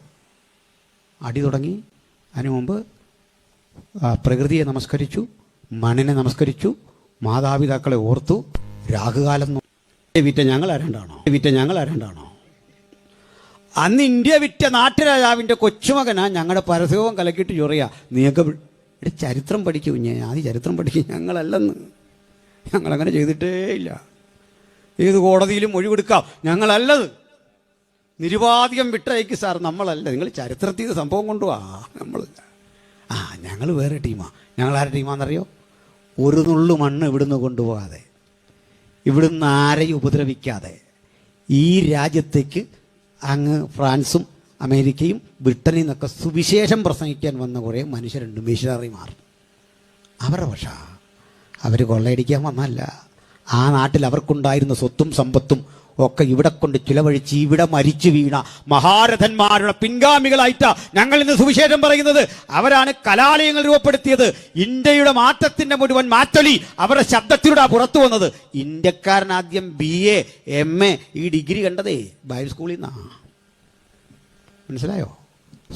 അടി തുടങ്ങി. അതിനു മുമ്പ് പ്രകൃതിയെ നമസ്കരിച്ചു, മണ്ണിനെ നമസ്കരിച്ചു, മാതാപിതാക്കളെ ഓർത്തു, രാഹുകാലം വിറ്റ ഞങ്ങൾ ആരാണ്ടാണോ? അന്ന് ഇന്ത്യ വിറ്റ നാട്ടുരാജാവിൻ്റെ കൊച്ചുമകനാ ഞങ്ങളുടെ പരസ്യവും കലക്കിയിട്ട് ചൊറിയാ. നീയൊക്കെ ചരിത്രം പഠിക്കും, ആദ്യം ചരിത്രം പഠിക്കും. ഞങ്ങളല്ലെന്ന്, ഞങ്ങളങ്ങനെ ചെയ്തിട്ടേ ഇല്ല. ഏത് കോടതിയിലും മൊഴി കൊടുക്കാം, ഞങ്ങളല്ലത്. നിരുപാധികം വിട്ടയക്ക് സാർ, നമ്മളല്ല. നിങ്ങൾ ചരിത്രത്തിൽ നിന്ന് സംഭവം കൊണ്ടുപോവാ, നമ്മളല്ല. ഞങ്ങൾ വേറെ ടീമാണ്. ഞങ്ങളാരുടെ ടീമാണെന്നറിയോ? ഒരു നുള്ളു മണ്ണ് ഇവിടുന്ന് കൊണ്ടുപോകാതെ, ഇവിടുന്ന് ആരെയും ഉപദ്രവിക്കാതെ ഈ രാജ്യത്തേക്ക് അങ്ങ് ഫ്രാൻസും അമേരിക്കയും ബ്രിട്ടനിൽ നിന്നൊക്കെ സുവിശേഷം പ്രസംഗിക്കാൻ വന്ന കുറേ മനുഷ്യരുണ്ട്, മിഷണറിമാർ. അവരുടെ പക്ഷേ അവർ കൊള്ളയടിക്കാൻ വന്നല്ല. ആ നാട്ടിൽ അവർക്കുണ്ടായിരുന്ന സ്വത്തും സമ്പത്തും ഒക്കെ ഇവിടെ കൊണ്ട് ചിലവഴിച്ച് ഇവിടെ മരിച്ചു വീണ മഹാരഥന്മാരുടെ പിൻഗാമികളായിട്ടാ ഞങ്ങൾ ഇന്ന് സുവിശേഷം പറയുന്നത്. അവരാണ് കലാലയങ്ങൾ രൂപപ്പെടുത്തിയത്. ഇന്ത്യയുടെ മാറ്റത്തിന്റെ മുഴുവൻ മാറ്റൊലി അവരുടെ ശബ്ദത്തിലൂടെ പുറത്തു വന്നത്. ഇന്ത്യക്കാരൻ ആദ്യം BA MA ഈ ഡിഗ്രി കണ്ടതേ ബൈബിൾ സ്കൂളിൽ നിന്നാ. മനസ്സിലായോ?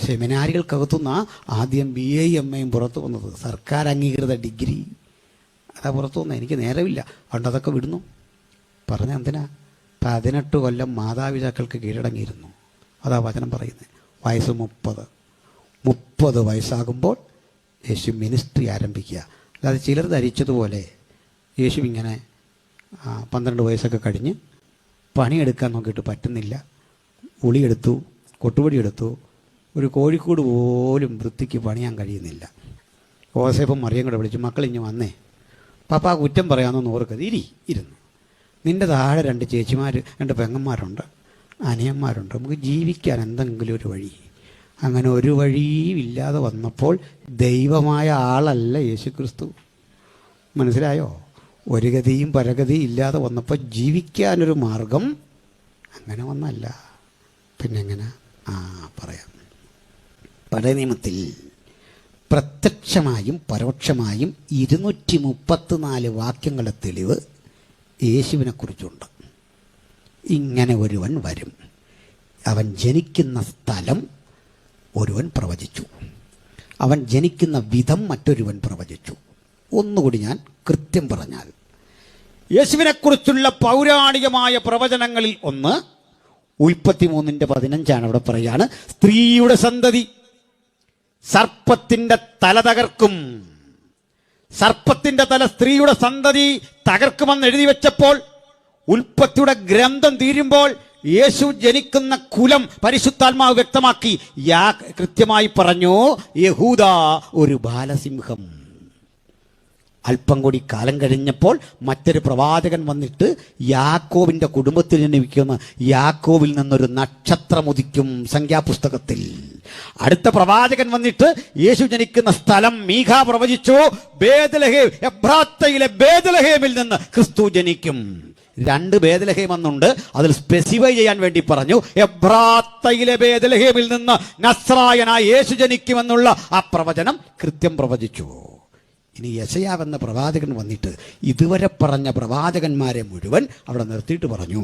സെമിനാരികൾക്കകത്തുനിന്നാ ആദ്യം BA MA പുറത്തു വന്നത്. സർക്കാർ അംഗീകൃത ഡിഗ്രി അതാ പുറത്തു വന്നത്. എനിക്ക് നേരമില്ല, അതുകൊണ്ട് അതൊക്കെ വിടുന്നു. പറഞ്ഞ എന്തിനാ? 18 കൊല്ലം മാതാപിതാക്കൾക്ക് കീഴടങ്ങിയിരുന്നു. അതാ വചനം പറയുന്നത്. വയസ്സ് 30 വയസ്സാകുമ്പോൾ യേശു മിനിസ്ട്രി ആരംഭിക്കുക. അല്ലാതെ ചിലർ ധരിച്ചതുപോലെ യേശു ഇങ്ങനെ 12 വയസ്സൊക്കെ കഴിഞ്ഞ് പണിയെടുക്കാൻ നോക്കിയിട്ട് പറ്റുന്നില്ല. ഉളിയെടുത്തു, കൊട്ടുപൊടിയെടുത്തു, ഒരു കോഴിക്കോട് പോലും വൃത്തിക്ക് പണിയാൻ കഴിയുന്നില്ല. യോസേപ്പും മറിയം കൂടെ വിളിച്ചു, മക്കളിഞ്ഞ് വന്നേ, പാപ്പ കുറ്റം പറയാമെന്നൊന്ന് ഓർക്കത്, ഇരുന്നു. നിൻ്റെ താഴെ 2 ചേച്ചിമാർ, 2 പെങ്ങന്മാരുണ്ട്, അനിയന്മാരുണ്ട്. നമുക്ക് ജീവിക്കാൻ എന്തെങ്കിലും ഒരു വഴി. അങ്ങനെ ഒരു വഴിയും ഇല്ലാതെ വന്നപ്പോൾ ദൈവമായ ആളല്ല യേശുക്രിസ്തു. മനസ്സിലായോ? ഒരു ഗതിയും പരഗതിയും ഇല്ലാതെ വന്നപ്പോൾ ജീവിക്കാനൊരു മാർഗം അങ്ങനെ വന്നല്ല. പിന്നെങ്ങനെ? പറയാം. പഴയ നിയമത്തിൽ പ്രത്യക്ഷമായും പരോക്ഷമായും 234 വാക്യങ്ങളുടെ തെളിവ് യേശുവിനെക്കുറിച്ചുണ്ട്. ഇങ്ങനെ ഒരുവൻ വരും, അവൻ ജനിക്കുന്ന സ്ഥലം ഒരുവൻ പ്രവചിച്ചു, അവൻ ജനിക്കുന്ന വിധം മറ്റൊരുവൻ പ്രവചിച്ചു. ഒന്നുകൂടി ഞാൻ കൃത്യം പറഞ്ഞാൽ, യേശുവിനെക്കുറിച്ചുള്ള പൗരാണികമായ പ്രവചനങ്ങളിൽ ഒന്ന് ഉൽപ്പത്തി 3:15 അവിടെ പറയാണ്, സ്ത്രീയുടെ സന്തതി സർപ്പത്തിന്റെ തല തകർക്കും. സർപ്പത്തിന്റെ തല സ്ത്രീയുടെ സന്തതി തകർക്കുമെന്ന് എഴുതി വെച്ചപ്പോൾ ഉൽപ്പത്തിയുടെ ഗ്രന്ഥം തീരുമ്പോൾ യേശു ജനിക്കുന്ന കുലം പരിശുദ്ധാത്മാവ് വ്യക്തമാക്കി. കൃത്യമായി പറഞ്ഞു, യഹൂദ ഒരു ബാലസിംഹം. അല്പം കൂടി കാലം കഴിഞ്ഞപ്പോൾ മറ്റൊരു പ്രവാചകൻ വന്നിട്ട് യാക്കോബിന്റെ കുടുംബത്തിൽ ജനിക്കുന്ന യാക്കോബിൽ നിന്നൊരു നക്ഷത്രം ഉദിക്കും സംഖ്യാപുസ്തകത്തിൽ. അടുത്ത പ്രവാചകൻ വന്നിട്ട് യേശു ജനിക്കുന്ന സ്ഥലം മീഖാ പ്രവചിച്ചു, ബേത്ലഹേം, എബ്രാത്തയിലെ ബേത്ലഹേമിൽ നിന്ന് ക്രിസ്തു ജനിക്കും. 2 ബേത്ലഹേം എന്നുണ്ട്, അതിൽ സ്പെസിഫൈ ചെയ്യാൻ വേണ്ടി പറഞ്ഞു, എബ്രാത്തയിലെ ബേത്ലഹേമിൽ നിന്ന് നസ്രായനായ യേശു ജനിക്കുമെന്നുള്ള ആ പ്രവചനം കൃത്യം പ്രവചിച്ചു. ഇനി യെശയ്യാവ് എന്ന പ്രവാചകൻ വന്നിട്ട് ഇതുവരെ പറഞ്ഞ പ്രവാചകന്മാരെ മുഴുവൻ അവിടെ നിർത്തിയിട്ട് പറഞ്ഞു,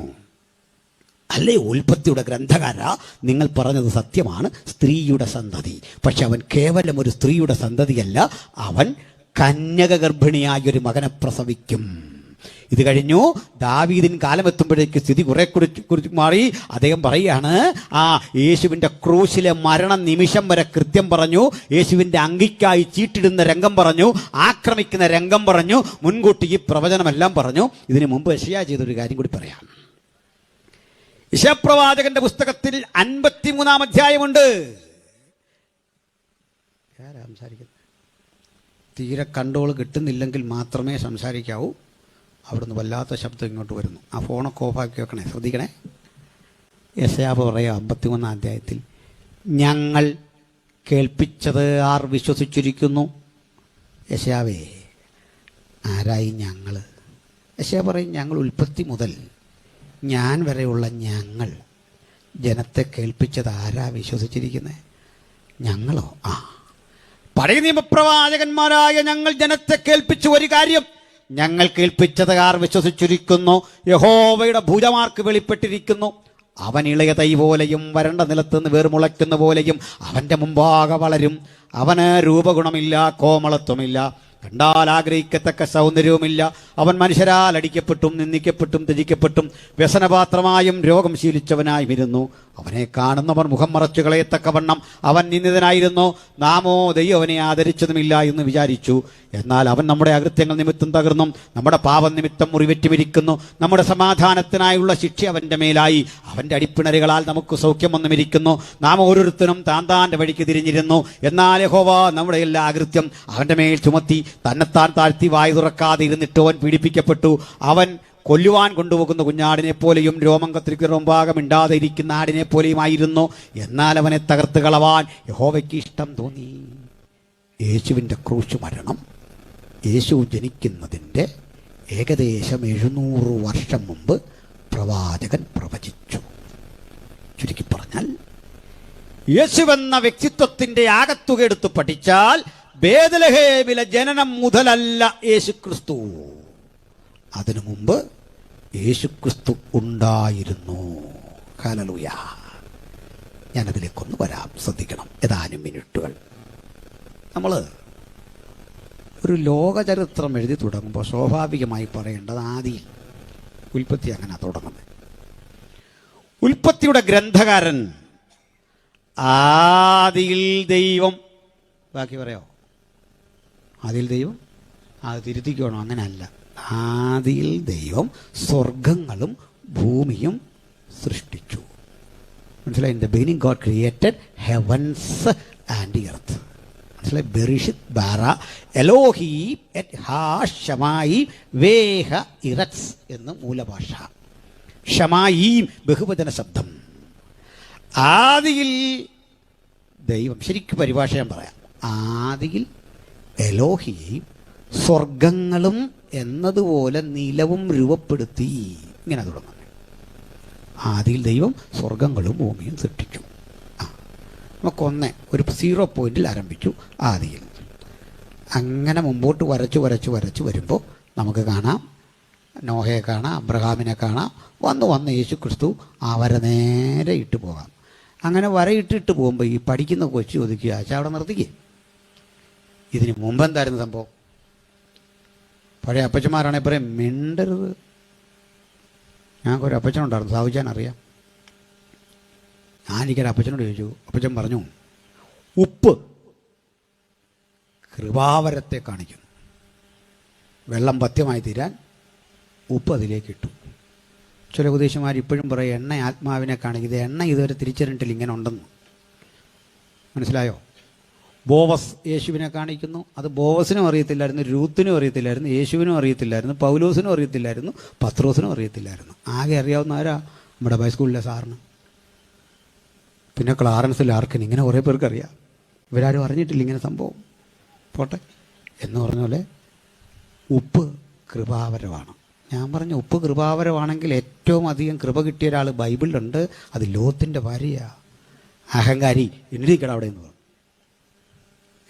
അല്ലേ ഉൽപ്പത്തിയുടെ ഗ്രന്ഥകാര, നിങ്ങൾ പറഞ്ഞത് സത്യമാണ്, സ്ത്രീയുടെ സന്തതി. പക്ഷെ അവൻ കേവലം ഒരു സ്ത്രീയുടെ സന്തതിയല്ല, അവൻ കന്യക ഗർഭിണിയായ ഒരു മകനെ പ്രസവിക്കും. ഇത് കഴിഞ്ഞു ദാവീദിൻ കാലമെത്തുമ്പോഴേക്ക് സ്ഥിതി കുറിച്ച് മാറി. അദ്ദേഹം പറയുകയാണ്, യേശുവിൻ്റെ ക്രൂശിലെ മരണ നിമിഷം വരെ കൃത്യം പറഞ്ഞു, യേശുവിൻ്റെ അങ്കിക്കായി ചീട്ടിടുന്ന രംഗം പറഞ്ഞു, ആക്രമിക്കുന്ന രംഗം പറഞ്ഞു, മുൻകൂട്ടി ഈ പ്രവചനമെല്ലാം പറഞ്ഞു. ഇതിനു മുമ്പ് യെശയ്യാ ചെയ്തൊരു കാര്യം കൂടി പറയാം. യെശയ്യാപ്രവാചകന്റെ പുസ്തകത്തിൽ 53-ാം അധ്യായമുണ്ട്. തീരെ കൺട്രോൾ കിട്ടുന്നില്ലെങ്കിൽ മാത്രമേ സംസാരിക്കാവൂ. അവിടുന്ന് വല്ലാത്ത ശബ്ദം ഇങ്ങോട്ട് വരുന്നു. ആ ഫോണൊക്കെ ഓഫാക്കി വെക്കണേ, ശ്രദ്ധിക്കണേ. യെശയ്യാ പറയാം 53-ാം അധ്യായത്തിൽ, ഞങ്ങൾ കേൾപ്പിച്ചത് ആർ വിശ്വസിച്ചിരിക്കുന്നു? യെശയ്യാവേ, ആരായി ഞങ്ങൾ? യെശയ്യാ പറയും, ഞങ്ങൾ ഉൽപ്പത്തി മുതൽ ഞാൻ വരെയുള്ള ഞങ്ങൾ ജനത്തെ കേൾപ്പിച്ചത് ആരാ വിശ്വസിച്ചിരിക്കുന്നത്? ഞങ്ങളോ? പഴയ നിയമപ്രവാചകന്മാരായ ഞങ്ങൾ ജനത്തെ കേൾപ്പിച്ചു ഒരു കാര്യം, ഞങ്ങൾ കേൾപ്പിച്ചത് ആർ വിശ്വസിച്ചിരിക്കുന്നു? യഹോവയുടെ ഭുജമാർക്ക് വെളിപ്പെട്ടിരിക്കുന്നു. അവൻ ഇളയ തൈ പോലെയും വരണ്ട നിലത്തുനിന്ന് വേർമുളയ്ക്കുന്ന പോലെയും അവൻ്റെ മുമ്പാകെ വളരും. അവന് രൂപഗുണമില്ല, കോമളത്വമില്ല, കണ്ടാൽ ആഗ്രഹിക്കത്തക്ക സൗന്ദര്യവുമില്ല. അവൻ മനുഷ്യരാൽ അടിക്കപ്പെട്ടും നിന്ദിക്കപ്പെട്ടും ത്യജിക്കപ്പെട്ടും വ്യസനപാത്രമായും രോഗം ശീലിച്ചവനായും ഇരുന്നു. അവനെ കാണുന്നവർ മുഖം മറച്ചു കളയത്തക്കവണ്ണം അവൻ നിന്ദിതനായിരുന്നു. നാമോ ദൈവം അവനെ ആദരിച്ചതുമില്ല എന്ന് വിചാരിച്ചു. എന്നാൽ അവൻ നമ്മുടെ അകൃത്യങ്ങൾ നിമിത്തം തകർന്നു, നമ്മുടെ പാപം നിമിത്തം മുറിവെറ്റുമിരിക്കുന്നു. നമ്മുടെ സമാധാനത്തിനായുള്ള ശിക്ഷ അവൻ്റെ മേലായി, അവൻ്റെ അടിപ്പിണരുകളാൽ നമുക്ക് സൗഖ്യം വന്നുമിരിക്കുന്നു. നാം ഓരോരുത്തരും താൻ്റെ വഴിക്ക് തിരിഞ്ഞിരുന്നു. എന്നാൽ യഹോവ നമ്മുടെ എല്ലാ അകൃത്യം അവൻ്റെ മേൽ ചുമത്തി. തന്നെത്താൻ താഴ്ത്തി വായു തുറക്കാതെ ഇരുന്നിട്ട് അവൻ പീഡിപ്പിക്കപ്പെട്ടു. അവൻ കൊല്ലുവാൻ കൊണ്ടുപോകുന്ന കുഞ്ഞാടിനെ പോലെയും രോമം കത്തിരിക്കുന്ന മുമ്പാകെ മിണ്ടാതെ ഇരിക്കുന്ന ആടിനെ പോലെയുമായിരുന്നു. എന്നാൽ അവനെ തകർത്ത് കളവാൻ യഹോവയ്ക്ക് ഇഷ്ടം തോന്നി. യേശുവിൻ്റെ ക്രൂശ് മരണം യേശു ജനിക്കുന്നതിൻ്റെ ഏകദേശം 700 വർഷം മുമ്പ് പ്രവാചകൻ പ്രവചിച്ചു. ചുരുക്കി പറഞ്ഞാൽ, യേശുവെന്ന വ്യക്തിത്വത്തിൻ്റെ ആകത്തുക എടുത്ത് പഠിച്ചാൽ ബേത്ലഹേമിലെ ജനനം മുതലല്ല യേശുക്രിസ്തു. അതിനു മുമ്പ് യേശുക്രിസ്തു ഉണ്ടായിരുന്നു. ഹല്ലേലൂയ. ഞാനതിലേക്കൊന്ന് വരാം, ശ്രദ്ധിക്കണം. ഏതാനും മിനിറ്റുകൾ. നമ്മൾ ഒരു ലോകചരിത്രം എഴുതി തുടങ്ങുമ്പോൾ സ്വാഭാവികമായി പറയേണ്ടത് ആദിയിൽ, ഉൽപ്പത്തി അങ്ങനെ തുടങ്ങുന്നത്. ഉൽപ്പത്തിയുടെ ഗ്രന്ഥകാരൻ ആദിയിൽ ദൈവം, ബാക്കി പറയോ? ആദിയിൽ ദൈവം, അത് തിരുത്തിക്കണോ? അങ്ങനെയല്ല. ആദിയിൽ ദൈവം സ്വർഗങ്ങളും ഭൂമിയും സൃഷ്ടിച്ചു. മനസ്സിലായി? In the beginning God created heavens and earth. മനസ്സിലായി? ബെറിഷിത് ബാറ എലോഹീം എറ്റ് ഹാ ഷമായി വേഹ ഇറത്സ് എന്ന് മൂലഭാഷ. ഷമായീം ബഹുവചന ശബ്ദം. ആദിയിൽ ദൈവം, ശരിക്കും പരിഭാഷ ഞാൻ പറയാം. ആദിയിൽ എലോഹീം സ്വർഗങ്ങളും എന്നതുപോലെ നിലവും രൂപപ്പെടുത്തി. ഇങ്ങനെ തുടങ്ങുന്നത്. ആദിയിൽ ദൈവം സ്വർഗങ്ങളും ഭൂമിയും സൃഷ്ടിച്ചു. നമുക്കൊന്ന് ഒരു 0 പോയിന്റിൽ ആരംഭിച്ചു. ആദിയിൽ അങ്ങനെ മുമ്പോട്ട് വരച്ച് വരുമ്പോൾ നമുക്ക് കാണാം, നോഹയെ കാണാം, അബ്രഹാമിനെ കാണാം. വന്ന് യേശു ക്രിസ്തു ആ വര നേരെ ഇട്ട് പോകാം. അങ്ങനെ വരയിട്ടിട്ട് പോകുമ്പോൾ ഈ പഠിക്കുന്ന കൊച്ചു ഒതുക്കി ആച്ച അവിടെ നിർത്തിക്കേ. ഇതിന് മുമ്പ് എന്തായിരുന്നു സംഭവം? പഴയ അപ്പച്ചന്മാരാണെങ്കിൽ പറയും മിണ്ടരുത്. ഞങ്ങൾക്കൊരു അപ്പച്ചനുണ്ടായിരുന്നു, സാവിച്ചാൻ അറിയാം. ഞാനിരിക്കാൻ അപ്പച്ചനോട് ചോദിച്ചു. അപ്പച്ചൻ പറഞ്ഞു, ഉപ്പ് കൃപാവരത്തെ കാണിക്കുന്നു. വെള്ളം പഥ്യമായി തീരാൻ ഉപ്പ് അതിലേക്ക് ഇട്ടു. ചില ഉപദേശിമാർ ഇപ്പോഴും പറയും എണ്ണ ആത്മാവിനെ കാണിക്കുന്നത്. എണ്ണ ഇതുവരെ തിരിച്ചറിഞ്ഞിട്ടില്ല ഇങ്ങനെ ഉണ്ടെന്ന്. മനസ്സിലായോ? ബോവസ് യേശുവിനെ കാണിക്കുന്നു. അത് ബോവസിനും അറിയത്തില്ലായിരുന്നു, രൂത്തിനും അറിയത്തില്ലായിരുന്നു, യേശുവിനും അറിയത്തില്ലായിരുന്നു, പൗലോസിനും അറിയത്തില്ലായിരുന്നു, പത്രോസിനും അറിയത്തില്ലായിരുന്നു. ആകെ അറിയാവുന്ന ആരാ? നമ്മുടെ ഹൈസ്കൂളിലെ സാറിന്, പിന്നെ ക്ലാരൻസ് ലാർക്കിന്. ഇങ്ങനെ കുറേ പേർക്ക് അറിയാം. ഇവരാരും അറിഞ്ഞിട്ടില്ല ഇങ്ങനെ സംഭവം. പോട്ടെ എന്ന് പറഞ്ഞ പോലെ ഉപ്പ് കൃപാവരമാണ്. ഞാൻ പറഞ്ഞു ഉപ്പ് കൃപാവരമാണെങ്കിൽ ഏറ്റവും അധികം കൃപ കിട്ടിയ ഒരാൾ ബൈബിളിലുണ്ട്. അത് ലോത്തിൻ്റെ ഭാര്യയാണ്. അഹങ്കാരി എന്നിരിക്കണം അവിടെ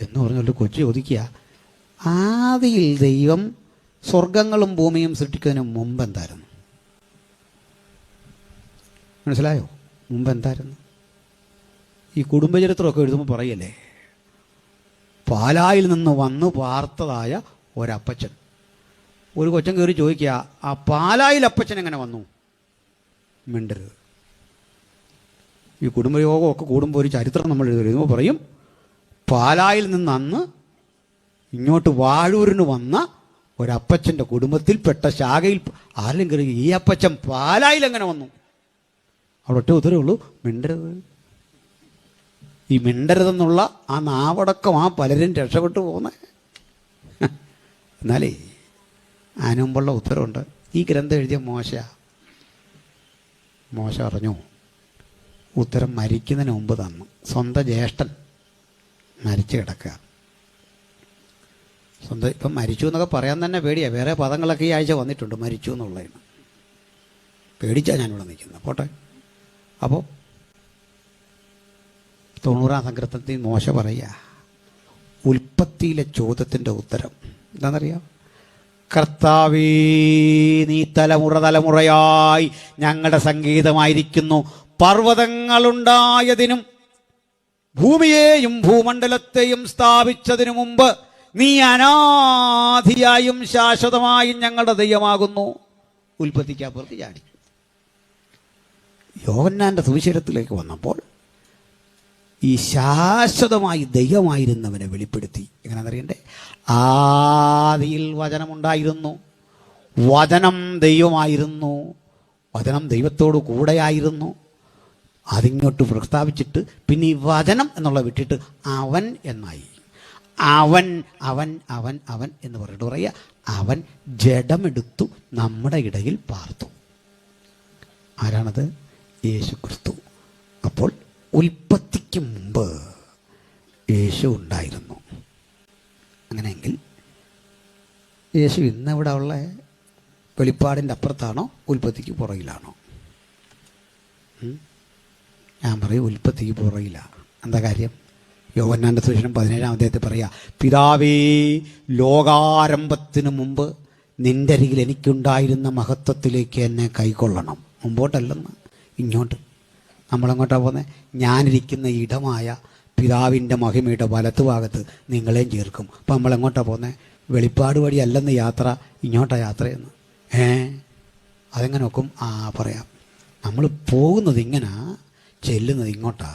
എന്ന് പറഞ്ഞുകൊണ്ട് കൊച്ചു ചോദിക്കുക, ആദിയിൽ ദൈവം സ്വർഗങ്ങളും ഭൂമിയും സൃഷ്ടിക്കുന്നതിന് മുമ്പ് എന്തായിരുന്നു? മനസ്സിലായോ? മുമ്പ് എന്തായിരുന്നു? ഈ കുടുംബചരിത്രമൊക്കെ എഴുതുമ്പോൾ പറയല്ലേ, പാലായിൽ നിന്ന് വന്ന് പാർത്തതായ ഒരപ്പച്ചൻ. ഒരു കൊച്ചൻ കയറി ചോദിക്കുക, ആ പാലായിൽ അപ്പച്ചൻ എങ്ങനെ വന്നു? മിണ്ടരുത്. ഈ കുടുംബയോഗമൊക്കെ കൂടുമ്പോൾ ഒരു ചരിത്രം നമ്മൾ എഴുതുമ്പോൾ പറയും, പാലായിൽ നിന്ന് അന്ന് ഇങ്ങോട്ട് വാഴൂരിന് വന്ന ഒരപ്പച്ചൻ്റെ കുടുംബത്തിൽപ്പെട്ട ശാഖയിൽ ആരെങ്കിലും കയറി ഈ അപ്പച്ചൻ പാലായിൽ എങ്ങനെ വന്നു? അവിടെ ഒറ്റ ഉത്തരവേ ഉള്ളൂ, മിണ്ടരുത്. ഈ മിണ്ടരുതെന്നുള്ള ആ നാവടക്കം ആ പലരും രക്ഷപ്പെട്ടു പോകുന്നത്. എന്നാലേ അതിനു മുമ്പുള്ള ഉത്തരവുണ്ട്. ഈ ഗ്രന്ഥം എഴുതിയ മോശ അറിഞ്ഞു ഉത്തരം മരിക്കുന്നതിന് മുമ്പ് തന്നു. സ്വന്തം ജ്യേഷ്ഠൻ മരിച്ചു കിടക്കുക. ഇപ്പം മരിച്ചു എന്നൊക്കെ പറയാൻ തന്നെ പേടിയാണ്. വേറെ പദങ്ങളൊക്കെ ഈ ആഴ്ച വന്നിട്ടുണ്ട് മരിച്ചു എന്നുള്ളതിന്. പേടിച്ചാണ് ഞാനിവിടെ നിൽക്കുന്നത്. പോട്ടെ. അപ്പോൾ 90-ാം സങ്കീർത്തനത്തിൽ മോശ പറയുക, ഉൽപ്പത്തിയിലെ ചോദ്യത്തിൻ്റെ ഉത്തരം എന്താണെന്നറിയാം? കർത്താവേ, നീ തലമുറയായി ഞങ്ങളുടെ സംഗീതമായിരിക്കുന്നു. പർവ്വതങ്ങളുണ്ടായതിനും ഭൂമിയെയും ഭൂമണ്ഡലത്തെയും സ്ഥാപിച്ചതിനു മുമ്പ് നീ അനാദിയായും ശാശ്വതമായും ഞങ്ങളുടെ ദൈവമാകുന്നു. ഉൽപ്പത്തിക്കപ്പുറത്ത് ചാടി. യോഹന്നാന്റെ സുവിശേഷത്തിലേക്ക് വന്നപ്പോൾ ഈ ശാശ്വതമായി ദൈവമായിരുന്നവനെ വെളിപ്പെടുത്തി. എങ്ങനെയാണെന്നറിയണ്ടേ? ആദിയിൽ വചനമുണ്ടായിരുന്നു, വചനം ദൈവമായിരുന്നു, വചനം ദൈവത്തോട് കൂടെയായിരുന്നു. അതിങ്ങോട്ട് പ്രസ്താവിച്ചിട്ട് പിന്നെ ഈ വചനം എന്നുള്ള വിട്ടിട്ട് അവൻ എന്നായി. അവൻ അവൻ അവൻ അവൻ എന്ന് പറഞ്ഞിട്ട് പറയുക, അവൻ ജഡമെടുത്തു നമ്മുടെ ഇടയിൽ പാർത്തു. ആരാണത്? യേശു ക്രിസ്തു. അപ്പോൾ ഉൽപ്പത്തിക്ക് മുമ്പ് യേശു ഉണ്ടായിരുന്നു. അങ്ങനെയെങ്കിൽ യേശു ഇന്നിവിടെ ഉള്ള വെളിപ്പാടിൻ്റെ അപ്പുറത്താണോ ഉൽപ്പത്തിക്ക് പുറകിലാണോ? ഞാൻ പറയും ഉൽപ്പത്തിക്ക് പുറകിലാണ്. എന്താ കാര്യം? യോഹന്നാന്റെ സുവിശേഷം 17-ാം അധ്യായത്തിൽ പറയാ, പിതാവേ, ലോകാരംഭത്തിന് മുമ്പ് നിന്റെ അരികിൽ എനിക്കുണ്ടായിരുന്ന മഹത്വത്തിലേക്ക് എന്നെ കൈക്കൊള്ളണം. മുമ്പോട്ടല്ലെന്ന്, ഇങ്ങോട്ട്. നമ്മളെങ്ങോട്ടാണ് പോകുന്നത്? ഞാനിരിക്കുന്ന ഇടമായ പിതാവിൻ്റെ മഹിമയുടെ വലത്തുഭാഗത്ത് നിങ്ങളെയും ചേർക്കും. അപ്പം നമ്മളെങ്ങോട്ടാണ് പോകുന്നത്? വെളിപ്പാട് വഴി അല്ലെന്ന് യാത്ര, ഇങ്ങോട്ടാണ് യാത്രയെന്ന്. അതെങ്ങനെ നോക്കും? പറയാം. നമ്മൾ പോകുന്നത് ഇങ്ങനെ, ചെല്ലുന്നത് ഇങ്ങോട്ടാ.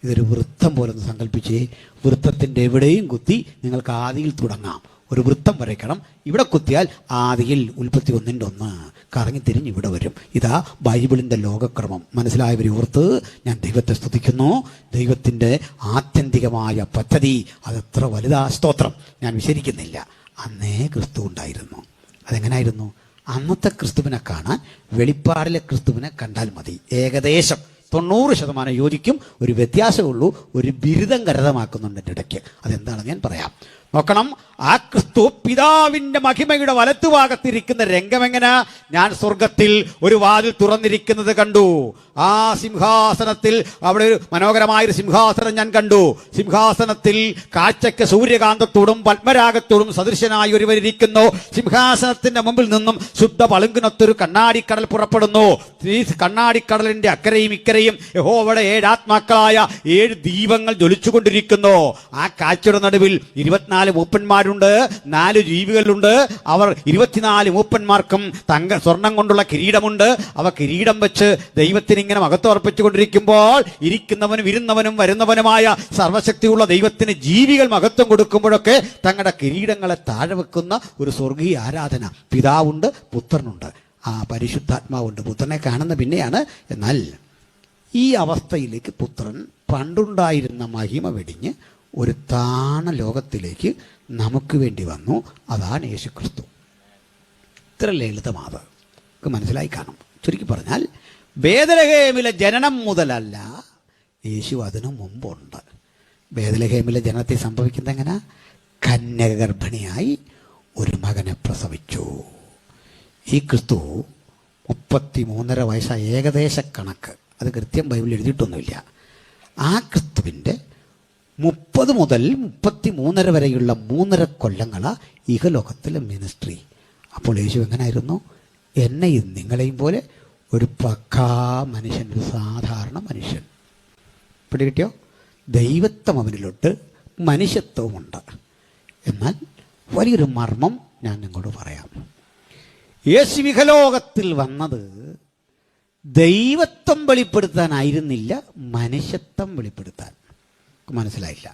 ഇതൊരു വൃത്തം പോലെ ഒന്ന് സങ്കല്പിച്ചേ. വൃത്തത്തിൻ്റെ എവിടെയും കുത്തി നിങ്ങൾക്ക് ആദിയിൽ തുടങ്ങാം. ഒരു വൃത്തം വരയ്ക്കണം. ഇവിടെ കുത്തിയാൽ ആദിയിൽ ഉൽപ്പത്തി 1:1 കറങ്ങി തിരിഞ്ഞ് ഇവിടെ വരും. ഇതാ ബൈബിളിൻ്റെ ലോകക്രമം. മനസ്സിലായവരെ ഓർത്ത് ഞാൻ ദൈവത്തെ സ്തുതിക്കുന്നു. ദൈവത്തിൻ്റെ ആത്യന്തികമായ പദ്ധതി അതെത്ര വലുതാ! സ്തോത്രം. ഞാൻ വിശദീകരിക്കുന്നില്ല. അന്നേ ക്രിസ്തു ഉണ്ടായിരുന്നു. അതെങ്ങനായിരുന്നു? അന്നത്തെ ക്രിസ്തുവിനെ കാണാൻ വെളിപ്പാടിലെ ക്രിസ്തുവിനെ കണ്ടാൽ മതി. ഏകദേശം 90% യോജിക്കും. ഒരു വ്യത്യാസമുള്ളൂ, ഒരു ബിരുദം കരതമാക്കുന്നുണ്ട് എൻ്റെ ഇടയ്ക്ക്. അതെന്താണെന്ന് ഞാൻ പറയാം. നോക്കണം, ആ ക്രിസ്തു പിതാവിന്റെ മഹിമയുടെ വലത്തുഭാഗത്തിരിക്കുന്ന രംഗമെങ്ങനെ? ഞാൻ സ്വർഗത്തിൽ ഒരു വാതിൽ തുറന്നിരിക്കുന്നത് കണ്ടു. ആ സിംഹാസനത്തിൽ, അവിടെ ഒരു മനോഹരമായൊരു സിംഹാസനം ഞാൻ കണ്ടു. സിംഹാസനത്തിൽ കാഴ്ചയ്ക്ക് സൂര്യകാന്തത്തോടും പത്മരാഗത്തോടും സദൃശനായി ഒരുവരിയ്ക്കുന്നു. സിംഹാസനത്തിന്റെ മുമ്പിൽ നിന്നും ശുദ്ധ പളുങ്കിനൊത്തൊരു കണ്ണാടിക്കടൽ പുറപ്പെടുന്നു. ഈ കണ്ണാടിക്കടലിന്റെ അക്കരയും ഇക്കരയും യഹോവയുടെ 7 ആത്മാക്കളായ 7 ദീപങ്ങൾ ജ്വലിച്ചുകൊണ്ടിരിക്കുന്നു. ആ കാഴ്ചയുടെ നടുവിൽ 24 മൂപ്പന്മാരുണ്ട്, 4 ജീവികളുണ്ട്. അവർ 24 മൂപ്പന്മാർക്കും സ്വർണം കൊണ്ടുള്ള കിരീടമുണ്ട്. അവ കിരീടം വെച്ച് ദൈവത്തിന് ഇങ്ങനെ മഹത്വം അർപ്പിച്ചുകൊണ്ടിരിക്കുമ്പോൾ, ഇരിക്കുന്നവനും ഇരുന്നവനും വരുന്നവനുമായ സർവശക്തിയുള്ള ദൈവത്തിന് ജീവികൾ മഹത്വം കൊടുക്കുമ്പോഴൊക്കെ തങ്ങളുടെ കിരീടങ്ങളെ താഴെ വെക്കുന്ന ഒരു സ്വർഗീയ ആരാധന. പിതാവുണ്ട്, പുത്രനുണ്ട്, പരിശുദ്ധാത്മാവുണ്ട്. പുത്രനെ കാണുന്ന പിന്നെയാണ്. എന്നാൽ ഈ അവസ്ഥയിലേക്ക് പുത്രൻ പണ്ടുണ്ടായിരുന്ന മഹിമ വെടിഞ്ഞ് ഒരു താണ ലോകത്തിലേക്ക് നമുക്ക് വേണ്ടി വന്നു. അതാണ് യേശുക്രിസ്തു. ഇത്ര ലളിതമാത് മനസ്സിലായി കാണും. ചുരുക്കി പറഞ്ഞാൽ, ബേത്ലഹേമിലെ ജനനം മുതലല്ല, യേശു അതിനു മുമ്പുണ്ട്. ബേത്ലഹേമിലെ ജനനത്തിൽ സംഭവിക്കുന്നത് എങ്ങനെ? കന്യക ഗർഭിണിയായി ഒരു മകനെ പ്രസവിച്ചു. ഈ ക്രിസ്തു 33.5 വയസ്സായ ഏകദേശ കണക്ക്, അത് കൃത്യം ബൈബിളിൽ എഴുതിയിട്ടൊന്നുമില്ല. ആ ക്രിസ്തുവിൻ്റെ 30 മുതൽ 33.5 വരെയുള്ള 3.5 കൊല്ലങ്ങളാണ് ഇഹലോകത്തിലെ മിനിസ്ട്രി. അപ്പോൾ യേശു എങ്ങനെയായിരുന്നു? എന്നെയും നിങ്ങളെയും പോലെ ഒരു പക്കാ മനുഷ്യൻ, ഒരു സാധാരണ മനുഷ്യൻ. പിടികിട്ടിയോ? ദൈവത്വം അവനിലോട്ട്, മനുഷ്യത്വമുണ്ട്. എന്നാൽ വലിയൊരു മർമ്മം ഞാൻ നിങ്ങളോട് പറയാം. യേശു ഇഹലോകത്തിൽ വന്നത് ദൈവത്വം വെളിപ്പെടുത്താനായിരുന്നില്ല, മനുഷ്യത്വം വെളിപ്പെടുത്താൻ. മനസ്സിലായില്ല?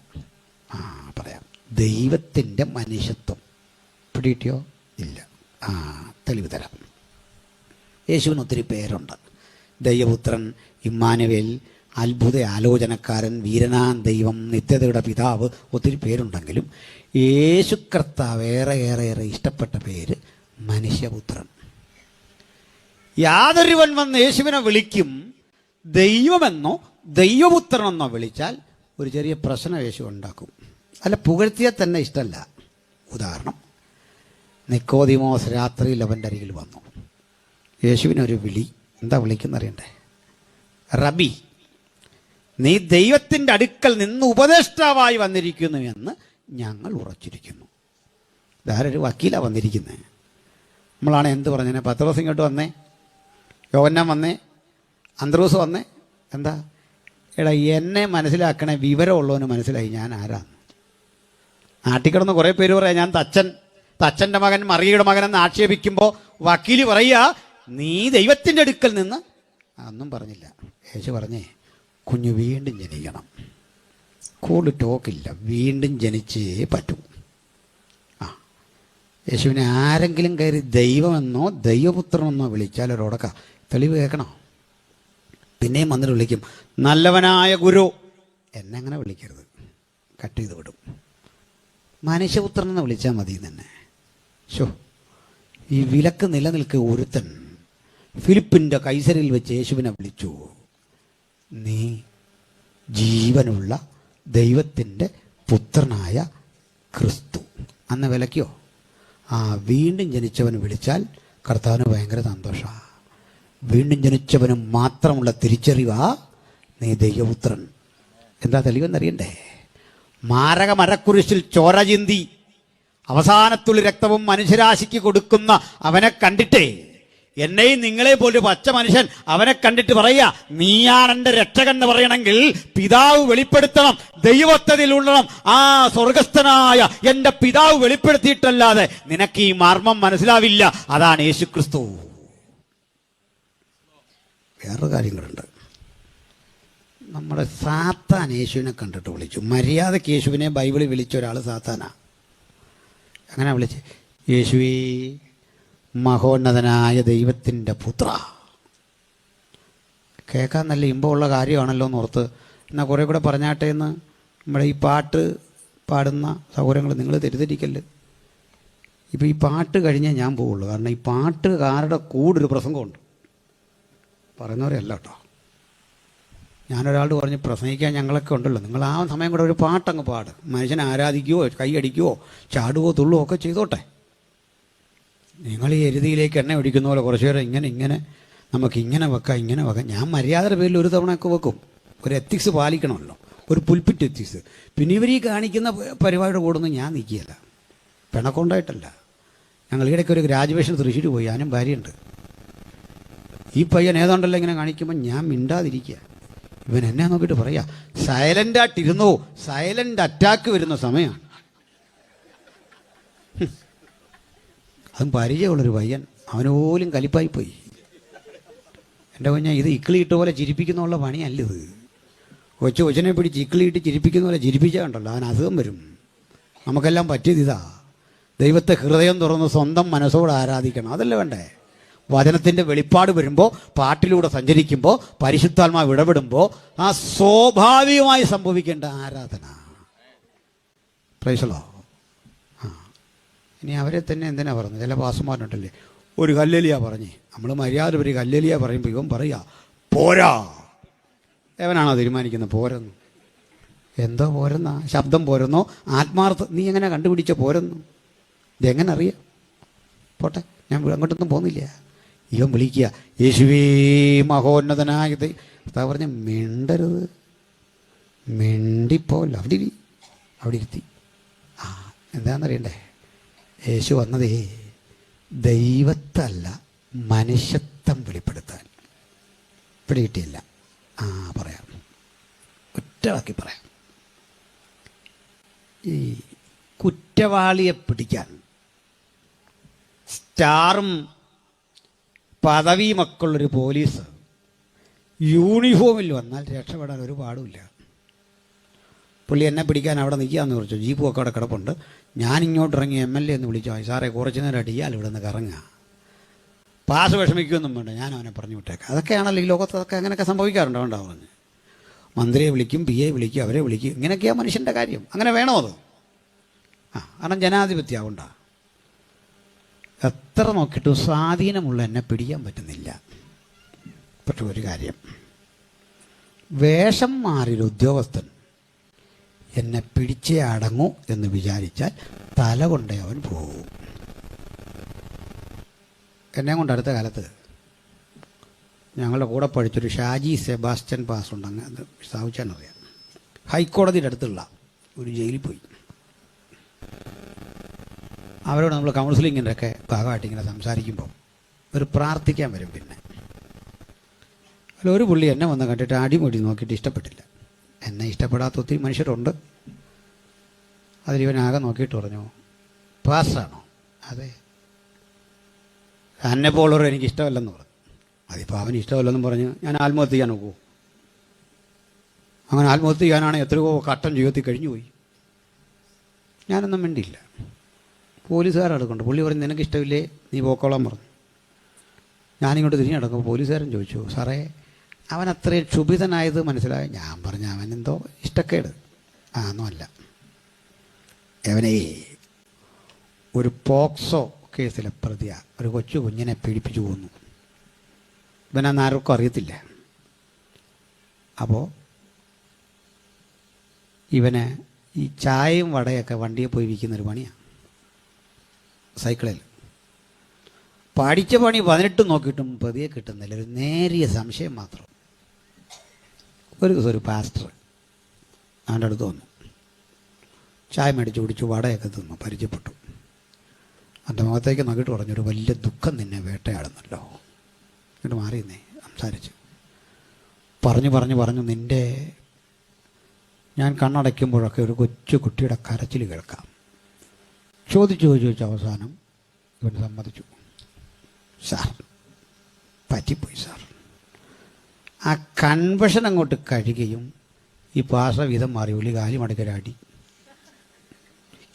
പറയാം. ദൈവത്തിൻ്റെ മനുഷ്യത്വം പിടികിട്ടിയോ? ഇല്ല. തെളിവ് തരാം. യേശുവിന് ഒത്തിരി പേരുണ്ട്. ദൈവപുത്രൻ, ഇമ്മാനുവേൽ, അത്ഭുത ആലോചനക്കാരൻ, വീരനാൻ ദൈവം, നിത്യതയുടെ പിതാവ്, ഒത്തിരി പേരുണ്ടെങ്കിലും യേശു കർത്താവ് ഏറെ ഇഷ്ടപ്പെട്ട പേര് മനുഷ്യപുത്രൻ. യാതൊരുവൻ വന്ന് യേശുവിനെ വിളിക്കും ദൈവമെന്നോ ദൈവപുത്രനെന്നോ വിളിച്ചാൽ ഒരു ചെറിയ പ്രശ്നം യേശു ഉണ്ടാക്കും. അല്ല, പുകഴ്ത്തിയാൽ തന്നെ ഇഷ്ടമല്ല. ഉദാഹരണം, നിക്കോദിമോസ് രാത്രിയിൽ അവൻ്റെ അരികിൽ വന്നു. യേശുവിനൊരു വിളി. എന്താ വിളിക്കുന്നറിയണ്ടേ? റബി, നീ ദൈവത്തിൻ്റെ അടുക്കൽ നിന്ന് ഉപദേഷ്ടാവായി വന്നിരിക്കുന്നു എന്ന് ഞങ്ങൾ ഉറച്ചിരിക്കുന്നു. ഇതാരൊരു വക്കീലാണ് വന്നിരിക്കുന്നത്. നമ്മളാണ് എന്ത് പറഞ്ഞേ? പത്രോസ് ഇങ്ങോട്ട് വന്നേ, യോഹന്നാൻ വന്നേ, അന്ത്രോസ് വന്നേ. എന്താ? എടാ, എന്നെ മനസ്സിലാക്കണേ, വിവരമുള്ളവന് മനസ്സിലായി ഞാൻ ആരാന്ന്. നാട്ടിൽ കിടന്ന് കുറേ പേര് പറയാം ഞാൻ തച്ചൻ്റെ മകൻ, മറിയയുടെ മകനെന്ന് ആക്ഷേപിക്കുമ്പോൾ വക്കീല് പറയുക നീ ദൈവത്തിൻ്റെ അടുക്കൽ നിന്ന്. ഒന്നും പറഞ്ഞില്ല. യേശു പറഞ്ഞേ, കുഞ്ഞു വീണ്ടും ജനിക്കണം. കൂടുതൽ ടോക്കില്ല, വീണ്ടും ജനിച്ചേ പറ്റൂ. യേശുവിനെ ആരെങ്കിലും കയറി ദൈവമെന്നോ ദൈവപുത്രനെന്നോ വിളിച്ചാൽ ഒരോടക്ക തെളിവ് കേൾക്കണം. പിന്നെയും വന്നിട്ട് വിളിക്കും നല്ലവനായ ഗുരു. എന്നെ അങ്ങനെ വിളിക്കരുത്, കട്ട് ചെയ്ത് വിടും. മനുഷ്യപുത്രനെന്ന് വിളിച്ചാൽ മതി തന്നെ. ഈ വിലക്ക് നിലനിൽക്കുക. ഒരുത്തൻ ഫിലിപ്പിൻ്റെ കൈസരിൽ വെച്ച് യേശുവിനെ വിളിച്ചു, നീ ജീവനുള്ള ദൈവത്തിൻ്റെ പുത്രനായ ക്രിസ്തു. അന്ന് വിലക്കോ? വീണ്ടും ജനിച്ചവന് വിളിച്ചാൽ കർത്താവിന് ഭയങ്കര സന്തോഷമാണ്. വീണ്ടും ജനിച്ചവന് മാത്രമുള്ള തിരിച്ചറിവാ നീ ദൈവപുത്രൻ. എന്താ തെളിവെന്നറിയണ്ടേ? മാരക മരക്കുരിശിൽ ചോര ചിന്തി അവസാനത്തുള്ളി രക്തവും മനുഷ്യരാശിക്ക് കൊടുക്കുന്ന അവനെ കണ്ടിട്ടേ, എന്നെയും നിങ്ങളെ പോലെ പച്ച മനുഷ്യൻ അവനെ കണ്ടിട്ട് പറയുക, നീയാണ് എൻ്റെ രക്ഷകൻ എന്ന് പറയണമെങ്കിൽ പിതാവ് വെളിപ്പെടുത്തണം, ദൈവത്വത്തിൽ ഉള്ളണം. ആ സ്വർഗസ്ഥനായ എൻ്റെ പിതാവ് വെളിപ്പെടുത്തിയിട്ടല്ലാതെ നിനക്ക് ഈ മർമ്മം മനസ്സിലാവില്ല. അതാണ് യേശുക്രിസ്തു. വേറൊരു കാര്യങ്ങളുണ്ട്. നമ്മുടെ സാത്താൻ യേശുവിനെ കണ്ടിട്ട് വിളിച്ചു. മര്യാദയ്ക്ക് യേശുവിനെ ബൈബിളിൽ വിളിച്ച ഒരാൾ സാത്താനാ. അങ്ങനെ വിളിച്ച്, യേശുവേ മഹോന്നതനായ ദൈവത്തിൻ്റെ പുത്ര. കേൾക്കാൻ നല്ല ഇമ്പമുള്ള കാര്യമാണല്ലോ എന്ന് ഓർത്ത് എന്നാൽ കുറേ കൂടെ പറഞ്ഞാട്ടെ എന്ന് നമ്മുടെ ഈ പാട്ട് പാടുന്ന സൗകര്യങ്ങൾ നിങ്ങൾ തെറ്റിദ്ധരിക്കല്ല്. ഇപ്പോൾ ഈ പാട്ട് കഴിഞ്ഞേ ഞാൻ പോവുള്ളൂ. കാരണം ഈ പാട്ടുകാരുടെ കൂടൊരു പ്രസംഗമുണ്ട്, പറയുന്നവരെയല്ല കേട്ടോ. ഞാനൊരാളോട് പറഞ്ഞ് പ്രസംഗിക്കാൻ ഞങ്ങളൊക്കെ ഉണ്ടല്ലോ, നിങ്ങൾ ആ സമയം കൂടെ ഒരു പാട്ടങ്ങ് പാട്, മനുഷ്യനെ ആരാധിക്കുവോ കൈയടിക്കുവോ ചാടുവോ തുള്ളുവോ ഒക്കെ ചെയ്തോട്ടെ. നിങ്ങൾ ഈ എരുതിയിലേക്ക് എണ്ണ ഒഴിക്കുന്ന പോലെ കുറച്ച് നേരം ഇങ്ങനെ നമുക്കിങ്ങനെ വെക്കാം ഇങ്ങനെ വെക്കാം. ഞാൻ മര്യാദയുടെ പേരിൽ ഒരു തവണയൊക്കെ വെക്കും. ഒരു എത്തിക്സ് പാലിക്കണമല്ലോ, ഒരു പുൽപ്പിറ്റ് എത്തിക്സ്. പിന്നെ ഇവർ ഈ കാണിക്കുന്ന പരിപാടിയുടെ കൂടൊന്നും ഞാൻ നിൽക്കുകയില്ല, പിണക്കൊണ്ടായിട്ടല്ല. ഞങ്ങൾ ഈയിടയ്ക്ക് ഒരു ഗ്രാജുവേഷൻ തൃശ്ശൂർ പോയി, ഞാനും ഭാര്യയുണ്ട്. ഈ പയ്യൻ ഏതാണ്ടല്ലോ ഇങ്ങനെ കാണിക്കുമ്പോൾ ഞാൻ മിണ്ടാതിരിക്കുക. ഇവൻ എന്നെ നോക്കിയിട്ട് പറയാ, സൈലൻ്റായിട്ടിരുന്നോ, സൈലൻ്റ് അറ്റാക്ക് വരുന്ന സമയമാണ്. അതും പരിചയമുള്ളൊരു പയ്യൻ, അവന് പോലും കലിപ്പായിപ്പോയി. എൻ്റെ കുഞ്ഞാൽ ഇത് ഇക്കിളിയിട്ട് പോലെ ചിരിപ്പിക്കുന്നുള്ള പണിയല്ലത്. കൊച്ചിനെ പിടിച്ച് ഇക്കിളിയിട്ട് ചിരിപ്പിക്കുന്ന പോലെ ചിരിപ്പിച്ചാൽ ഉണ്ടല്ലോ അവൻ അസുഖം വരും. നമുക്കെല്ലാം പറ്റിയത് ഇതാ, ദൈവത്തെ ഹൃദയം തുറന്ന് സ്വന്തം മനസ്സോട് ആരാധിക്കണം. അതല്ലേ വേണ്ടേ? വചനത്തിൻ്റെ വെളിപ്പാട് വരുമ്പോൾ, പാട്ടിലൂടെ സഞ്ചരിക്കുമ്പോൾ, പരിശുദ്ധാത്മാവ് ഇടപെടുമ്പോൾ ആ സ്വാഭാവികമായി സംഭവിക്കേണ്ട ആരാധന. Praise the Lord. ഇനി അവരെ തന്നെ എന്തിനാ പറഞ്ഞത്? ചില പാസ്റ്റർമാരുണ്ടല്ലേ, ഒരു ഹല്ലേലൂയ പറഞ്ഞ്, നമ്മൾ മര്യാദ ഒരു ഹല്ലേലൂയ പറയുമ്പോൾ ഇവൻ പറയുക പോരാ. എവനാണോ തീരുമാനിക്കുന്നത് പോരെന്ന്? എന്തോ പോരെന്നാ? ശബ്ദം പോരെന്നോ? ആത്മാർത്ഥ നീ എങ്ങനെ കണ്ടുപിടിച്ച പോരെന്നു? ഇതെങ്ങനെ അറിയാം? പോട്ടെ, ഞാൻ അങ്ങോട്ടൊന്നും പോകുന്നില്ല. ഇവൻ വിളിക്കുക, യേശുവേ മഹോന്നതനായ കർത്താവ് പറഞ്ഞ മിണ്ടരുത്, മിണ്ടിപ്പോല്ല. അവിടെ ഇരുത്തി. എന്താണെന്നറിയണ്ടേ? യേശു വന്നതേ ദൈവത്തല്ല മനുഷ്യത്വം വെളിപ്പെടുത്താൻ. പിടികിട്ടിയില്ല? പറയാം, ഒറ്റവാക്കി പറയാം. ഈ കുറ്റവാളിയെ പിടിക്കാൻ സ്റ്റാറും പദവിയുമൊക്കെയുള്ളൊരു പോലീസ് യൂണിഫോമിൽ വന്നാൽ രക്ഷപ്പെടാൻ ഒരു പാടുമില്ല. പുള്ളി എന്നെ പിടിക്കാൻ അവിടെ നിൽക്കാമെന്ന് കുറിച്ചു, ജീപ്പും ഒക്കെ അവിടെ കിടപ്പുണ്ട്. ഞാനിങ്ങോട്ട് ഇറങ്ങി MLA എന്ന് വിളിച്ചോ, സാറേ കുറച്ച് നേരമായിട്ട് ഇയാൾ ഇവിടെ നിന്ന് കറങ്ങുക, പാസ് വിഷമിക്കുമെന്നും വേണ്ട, ഞാൻ അവനെ പറഞ്ഞു വിട്ടേക്കാം. അതൊക്കെയാണല്ലോ ഈ ലോകത്തൊക്കെ, അങ്ങനെയൊക്കെ സംഭവിക്കാറുണ്ടോ? ഉണ്ടാവും പറഞ്ഞ് മന്ത്രിയെ വിളിക്കും, PA വിളിക്കും, അവരെ വിളിക്കും. ഇങ്ങനെയൊക്കെയാണ് മനുഷ്യൻ്റെ കാര്യം. അങ്ങനെ വേണോ അത്? കാരണം ജനാധിപത്യമാവണ്ട. എത്ര നോക്കിയിട്ടും സ്വാധീനമുള്ള എന്നെ പിടിക്കാൻ പറ്റുന്നില്ല. പക്ഷെ ഒരു കാര്യം, വേഷം മാറിയൊരു ഉദ്യോഗസ്ഥൻ എന്നെ പിടിച്ചേ അടങ്ങൂ എന്ന് വിചാരിച്ചാൽ തല കൊണ്ടേ അവൻ പോകും. എന്നെ കൊണ്ട് അടുത്ത കാലത്ത് ഞങ്ങളുടെ കൂടെ പഠിച്ചൊരു ഷാജി സെബാസ്റ്റ്യൻ പാസ് ഉണ്ട്, അങ്ങ് സ്ഥാപിച്ചാനറിയാം. ഹൈക്കോടതിയുടെ അടുത്തുള്ള ഒരു ജയിലിൽ പോയി. അവരോട് നമ്മൾ കൗൺസിലിങ്ങിൻ്റെ ഒക്കെ ഭാഗമായിട്ട് ഇങ്ങനെ സംസാരിക്കുമ്പോൾ ഒരു പ്രാർത്ഥിക്കാൻ വരും. പിന്നെ അതിലൊരു പുള്ളി എന്നെ വന്ന് കണ്ടിട്ട് അടിമുടി നോക്കിയിട്ട് ഇഷ്ടപ്പെട്ടില്ല. എന്നെ ഇഷ്ടപ്പെടാത്ത ഒത്തിരി മനുഷ്യരുണ്ട്. അതിലിവനാകെ നോക്കിയിട്ട് പറഞ്ഞു, പാസ്റ്ററാണോ? അതെ. എന്നെപ്പോലുള്ളവർ എനിക്ക് ഇഷ്ടമല്ലെന്ന് പറഞ്ഞു. അതിപ്പോൾ അവന് ഇഷ്ടമല്ലെന്നും പറഞ്ഞ് ഞാൻ ആത്മഹത്യ ചെയ്യാൻ നോക്കുമോ? അങ്ങനെ ആത്മഹത്യ ചെയ്യാനാണ് എത്രയോ ഘട്ടം ജീവിതത്തിൽ കഴിഞ്ഞു പോയി. ഞാനൊന്നും മിണ്ടിയില്ല. പോലീസുകാരടുക്കുണ്ട്. പുള്ളി പറഞ്ഞു, നിനക്ക് ഇഷ്ടമില്ലേ, നീ പോക്കോളാൻ പറഞ്ഞു. ഞാനിങ്ങോട്ട് തിരിഞ്ഞടക്കുമ്പോൾ പോലീസുകാരൻ ചോദിച്ചു, സാറേ അവൻ അത്രയും ക്ഷുഭിതനായത് മനസ്സിലായി. ഞാൻ പറഞ്ഞു, അവനെന്തോ ഇഷ്ടക്കേട്. ഒന്നുമല്ല, അവനെ ഒരു പോക്സോ കേസിലെ പ്രതിയാ, ഒരു കൊച്ചു കുഞ്ഞിനെ പീഡിപ്പിച്ചു കൊന്നു. ഇവനന്ന് ആർക്കും അറിയത്തില്ല. അപ്പോൾ ഇവന് ഈ ചായയും വടയൊക്കെ വണ്ടിയെ പോയി വിൽക്കുന്നൊരു പണിയാണ്, സൈക്കിളിൽ. പഠിച്ച പണി 18 നോക്കിയിട്ടും പ്രതിയെ കിട്ടുന്നില്ല. ഒരു നേരിയ സംശയം മാത്രം. ഒരു ദിവസം ഒരു പാസ്റ്റർ അവൻ്റെ അടുത്ത് വന്നു. ചായ മേടിച്ച് കുടിച്ചു, വടയൊക്കെ തിന്നു, പരിചയപ്പെട്ടു. എൻ്റെ മുഖത്തേക്ക് നോക്കിയിട്ട് പറഞ്ഞു, ഒരു വലിയ ദുഃഖം നിന്നെ വേട്ടയാടുന്നല്ലോ. എന്നിട്ട് മാറിയെന്നേ സംസാരിച്ചു. പറഞ്ഞു നിൻ്റെ ഞാൻ കണ്ണടയ്ക്കുമ്പോഴൊക്കെ ഒരു കൊച്ചു കുട്ടിയുടെ കരച്ചിൽ കേൾക്കാം. ചോദിച്ചു അവസാനം ഇവൻ സമ്മതിച്ചു. സാർ പറ്റിപ്പോയി സാർ. ആ കൺവെഷൻ അങ്ങോട്ട് കഴിയുകയും ഈ പാസ വിധം മാറി ഉള്ളി കാലി മടക്കരാടി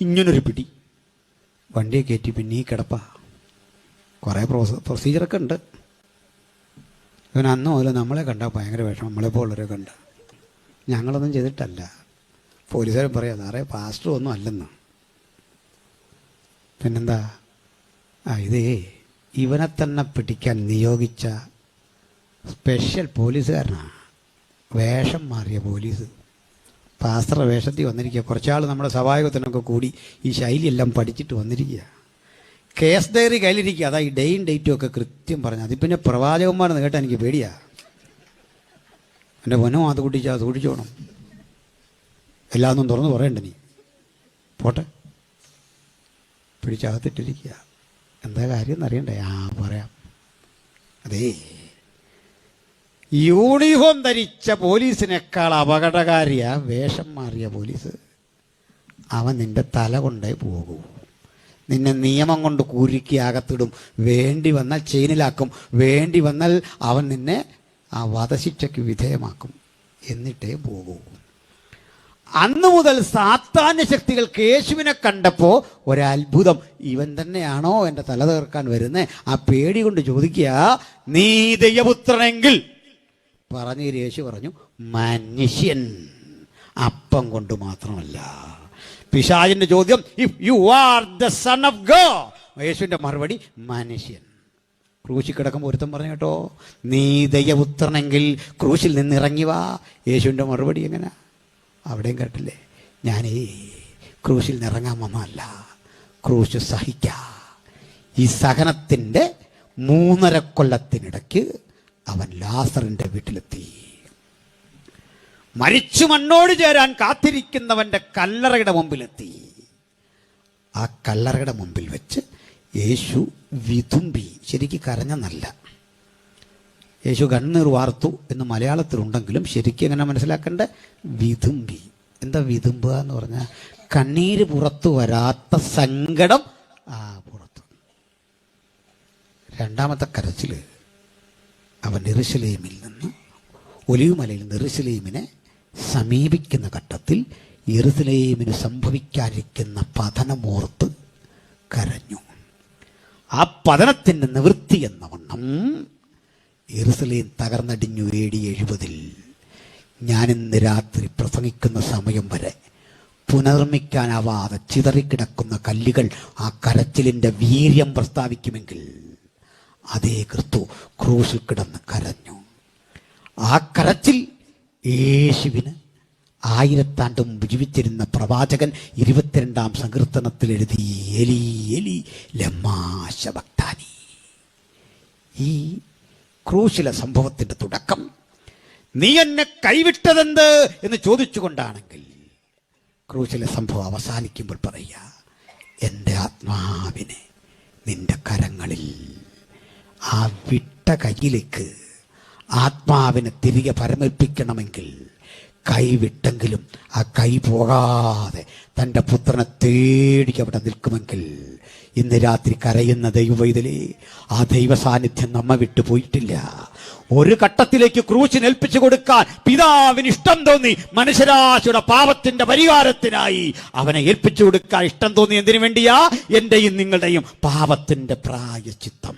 ഇങ്ങനൊരു പിടി വണ്ടിയെ കയറ്റി. പിന്നെ ഈ കിടപ്പ കുറേ പ്രൊസീജിയറൊക്കെ ഉണ്ട്. ഇവൻ അന്ന് മുതൽ നമ്മളെ കണ്ടാൽ ഭയങ്കര വിഷമം. നമ്മളെപ്പോലുള്ളവരെ കണ്ട ഞങ്ങളൊന്നും ചെയ്തിട്ടല്ല. പോലീസുകാരൻ പറയാം, സാറേ പാസ്റ്റർ ഒന്നും അല്ലെന്ന്. പിന്നെന്താ? ഇതേ ഇവനെ തന്നെ പിടിക്കാൻ നിയോഗിച്ച സ്പെഷ്യൽ പോലീസുകാരനാണ്. വേഷം മാറിയ പോലീസ് പാസ്റ്റർ വേഷത്തിൽ വന്നിരിക്കുക. കുറച്ചാൾ നമ്മുടെ സഭായോഗത്തിനൊക്കെ കൂടി ഈ ശൈലിയെല്ലാം പഠിച്ചിട്ട് വന്നിരിക്കുക. കേസ് ഡയറി കയ്യിലിരിക്കുക. അതാ ഈ ഡേയും ഡേറ്റും ഒക്കെ കൃത്യം പറഞ്ഞു. അതിൽ പിന്നെ പ്രവാചകന്മാരെന്ന് കേട്ടാൽ എനിക്ക് പേടിയാ. എൻ്റെ പൊന്നോ അത് കുട്ടിച്ചാ സൂക്ഷിച്ചോണം. എല്ലാമൊന്നും തുറന്ന് പറയണ്ട നീ. പോട്ടെ, പിടിച്ചകത്തിട്ടിരിക്കുക. എന്താ കാര്യം എന്നറിയണ്ടേ? പറയാം. അതേ, യൂണിഫോം ധരിച്ച പോലീസിനേക്കാൾ അപകടകാരിയാ വേഷം മാറിയ പോലീസ്. അവൻ നിന്റെ തല കൊണ്ടേ പോകൂ. നിന്നെ നിയമം കൊണ്ട് കുരുക്കി അകത്തിടും. വേണ്ടി വന്നാൽ ചെയിനിലാക്കും. വേണ്ടി വന്നാൽ അവൻ നിന്നെ ആ വധശിക്ഷയ്ക്ക് വിധേയമാക്കും. എന്നിട്ടേ പോകൂ. അന്നു മുതൽ സാത്താന്യ ശക്തികൾക്ക് യേശുവിനെ കണ്ടപ്പോൾ ഒരത്ഭുതം. ഇവൻ തന്നെയാണോ എൻ്റെ തല തീർക്കാൻ വരുന്നത്? ആ പേടി കൊണ്ട് ചോദിക്കുക, നീ ദൈവപുത്രനെങ്കിൽ പറഞ്ഞു. യേശു പറഞ്ഞു, മനുഷ്യൻ അപ്പം കൊണ്ട് മാത്രമല്ല. പിശാചിന്റെ ചോദ്യം, if you are the son of God. യേശുവിന്റെ മറുപടി, മനുഷ്യൻ. ക്രൂശിൽ കിടക്കുമ്പോൾ ഒരുത്തം പറഞ്ഞു കേട്ടോ, നീ ദൈവപുത്രനെങ്കിൽ ക്രൂശിൽ നിന്ന് ഇറങ്ങി വാ. യേശുവിന്റെ മറുപടി എങ്ങനെ? അവിടെയും കേട്ടില്ലേ? ഞാനേ ക്രൂശിൽ നിന്ന് ഇറങ്ങാൻ വന്നതല്ല, ക്രൂശ് സഹിക്കാം. ഈ സഹനത്തിൻ്റെ 3.5 കൊല്ലത്തിനിടയ്ക്ക് അവൻ ലാസറിന്റെ വീട്ടിലെത്തി. മരിച്ചു മണ്ണോട് ചേരാൻ കാത്തിരിക്കുന്നവന്റെ കല്ലറയുടെ മുമ്പിലെത്തി. ആ കല്ലറയുടെ മുമ്പിൽ വെച്ച് യേശു വിതുമ്പി. ശരിക്ക് കരഞ്ഞെന്നല്ല, യേശു കണ്ണീർ വാർത്തു എന്ന് മലയാളത്തിലുണ്ടെങ്കിലും ശരിക്കും എങ്ങനെ മനസ്സിലാക്കേണ്ട? വിതുമ്പി. എന്താ വിതുമ്പുക എന്ന് പറഞ്ഞാൽ? കണ്ണീര് പുറത്തു വരാത്ത സങ്കടം പുറത്തു. രണ്ടാമത്തെ കരച്ചിൽ, അവൻ യെരൂശലേമിൽ നിന്ന്, ഒലിവുമലയിൽ നിന്ന് യെരൂശലേമിനെ സമീപിക്കുന്ന ഘട്ടത്തിൽ യെരൂശലേമിന് സംഭവിക്കാതിരിക്കുന്ന പതനമോർത്ത് കരഞ്ഞു. ആ പതനത്തിൻ്റെ നിവൃത്തി എന്ന വണ്ണം യെരൂശലേം തകർന്നടിഞ്ഞു. AD 70. ഞാനിന്ന് രാത്രി പ്രസംഗിക്കുന്ന സമയം വരെ പുനർനിർമ്മിക്കാനാവാതെ ചിതറിക്കിടക്കുന്ന കല്ലുകൾ ആ കരച്ചിലിൻ്റെ വീര്യം പ്രസ്താവിക്കുമെങ്കിൽ അതേ ക്രിസ്തു ക്രൂശിൽ കിടന്ന് കരഞ്ഞു. ആ കരച്ചിൽ യേശുവിന് 1000 ആണ്ട് മുമ്പ് ജീവിച്ചിരുന്ന പ്രവാചകൻ 22-ാം സങ്കീർത്തനത്തിൽ എഴുതി, എലി എലി ലമ്മാ ശബക്താനി. ഈ ക്രൂശിലെ സംഭവത്തിന്റെ തുടക്കം നീ എന്നെ കൈവിട്ടതെന്ത് എന്ന് ചോദിച്ചുകൊണ്ടാണെങ്കിൽ, ക്രൂശിലെ സംഭവം അവസാനിക്കുമ്പോൾ പറയുക, എൻ്റെ ആത്മാവിനെ നിന്റെ കരങ്ങളിൽ. ആ വിട്ട കയ്യിലേക്ക് ആത്മാവിനെ തിരികെ പരമേൽപ്പിക്കണമെങ്കിൽ കൈവിട്ടെങ്കിലും ആ കൈ പോകാതെ തൻ്റെ പുത്രനെ തേടി അവിടെ നിൽക്കുമെങ്കിൽ, ഇന്ന് രാത്രി കരയുന്ന ദൈവവൈതലേ, ആ ദൈവ സാന്നിധ്യം നമ്മെ വിട്ടു പോയിട്ടില്ല. ഒരു ഘട്ടത്തിലേക്ക് ക്രൂശിന് ഏൽപ്പിച്ചു കൊടുക്കാൻ പിതാവിന് ഇഷ്ടം തോന്നി. മനുഷ്യരാശിയുടെ പാപത്തിന്റെ പരിഹാരത്തിനായി അവനെ ഏൽപ്പിച്ചു കൊടുക്കാൻ ഇഷ്ടം തോന്നി. എന്തിനു വേണ്ടിയാ? എന്റെയും നിങ്ങളുടെയും പാപത്തിന്റെ പ്രായശ്ചിത്തം.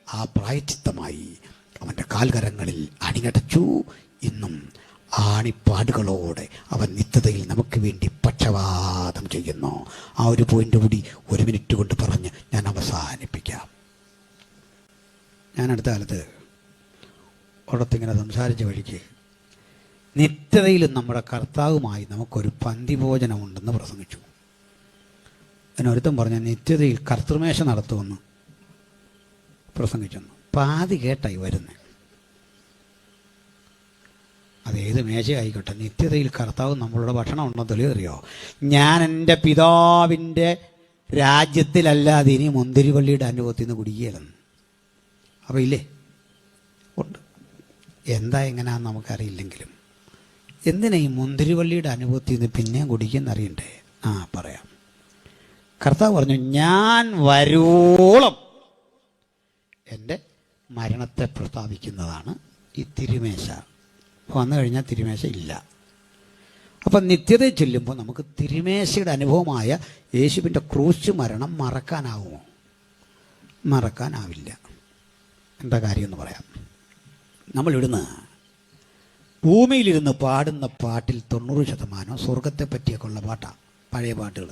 ആ പ്രായശ്ചിത്തമായി അവന്റെ കാൽകരങ്ങളിൽ അണിയടച്ചു. ഇന്നും ആണിപ്പാടുകളോടെ അവൻ നിത്യതയിൽ നമുക്ക് വേണ്ടി പക്ഷപാതം ചെയ്യുന്നു. ആ ഒരു പോയിന്റ് കൂടി 1 മിനിറ്റ് കൊണ്ട് പറഞ്ഞ് ഞാൻ അവസാനിപ്പിക്കാം. ഞാൻ അടുത്ത കാലത്ത് ഒരിടത്തിങ്ങനെ സംസാരിച്ച വഴിക്ക് നിത്യതയിലും നമ്മുടെ കർത്താവുമായി നമുക്കൊരു പന്തിഭോജനമുണ്ടെന്ന് പ്രസംഗിച്ചു. അതിനൊരുത്തം പറഞ്ഞ നിത്യതയിൽ കർത്തൃമേശ നടത്തുമെന്ന് പ്രസംഗിച്ചെന്ന്. പാതി കേട്ടായി വരുന്നത്. അതേത് മേശയായിക്കോട്ടെ, നിത്യതയിൽ കർത്താവ് നമ്മളുടെ ഭക്ഷണം ഉണ്ടെന്ന് തെളിവറിയോ? ഞാൻ എൻ്റെ പിതാവിൻ്റെ രാജ്യത്തിലല്ലാതെ ഇനി മുന്തിരിവള്ളിയുടെ അനുഭവത്തിൽ നിന്ന് കുടിക്കുകയില്ലെന്ന്. അപ്പോൾ ഇല്ലേ? ഉണ്ട്. എന്താ എങ്ങനെയാണെന്ന് നമുക്കറിയില്ലെങ്കിലും എന്തിനാ ഈ മുന്തിരിവള്ളിയുടെ അനുഭവത്തിൽ നിന്ന് പിന്നെയും കുടിക്കുന്നറിയണ്ടേ? പറയാം. കർത്താവ് പറഞ്ഞു, ഞാൻ വരോളം എൻ്റെ മരണത്തെ പ്രസ്താവിക്കുന്നതാണ് ഈ തിരുമേശ. വന്നു കഴിഞ്ഞാൽ തിരുമേശ ഇല്ല. അപ്പം നിത്യതയിൽ ചെല്ലുമ്പോൾ നമുക്ക് തിരുമേശയുടെ അനുഭവമായ യേശുവിൻ്റെ ക്രൂശ് മരണം മറക്കാനാവുമോ? മറക്കാനാവില്ല. എന്താ കാര്യമെന്ന് പറയാം. നമ്മളിവിടുന്ന് ഭൂമിയിലിരുന്ന് പാടുന്ന പാട്ടിൽ 90% സ്വർഗത്തെ പറ്റിയൊക്കെ ഉള്ള പാട്ടാണ്, പഴയ പാട്ടുകൾ.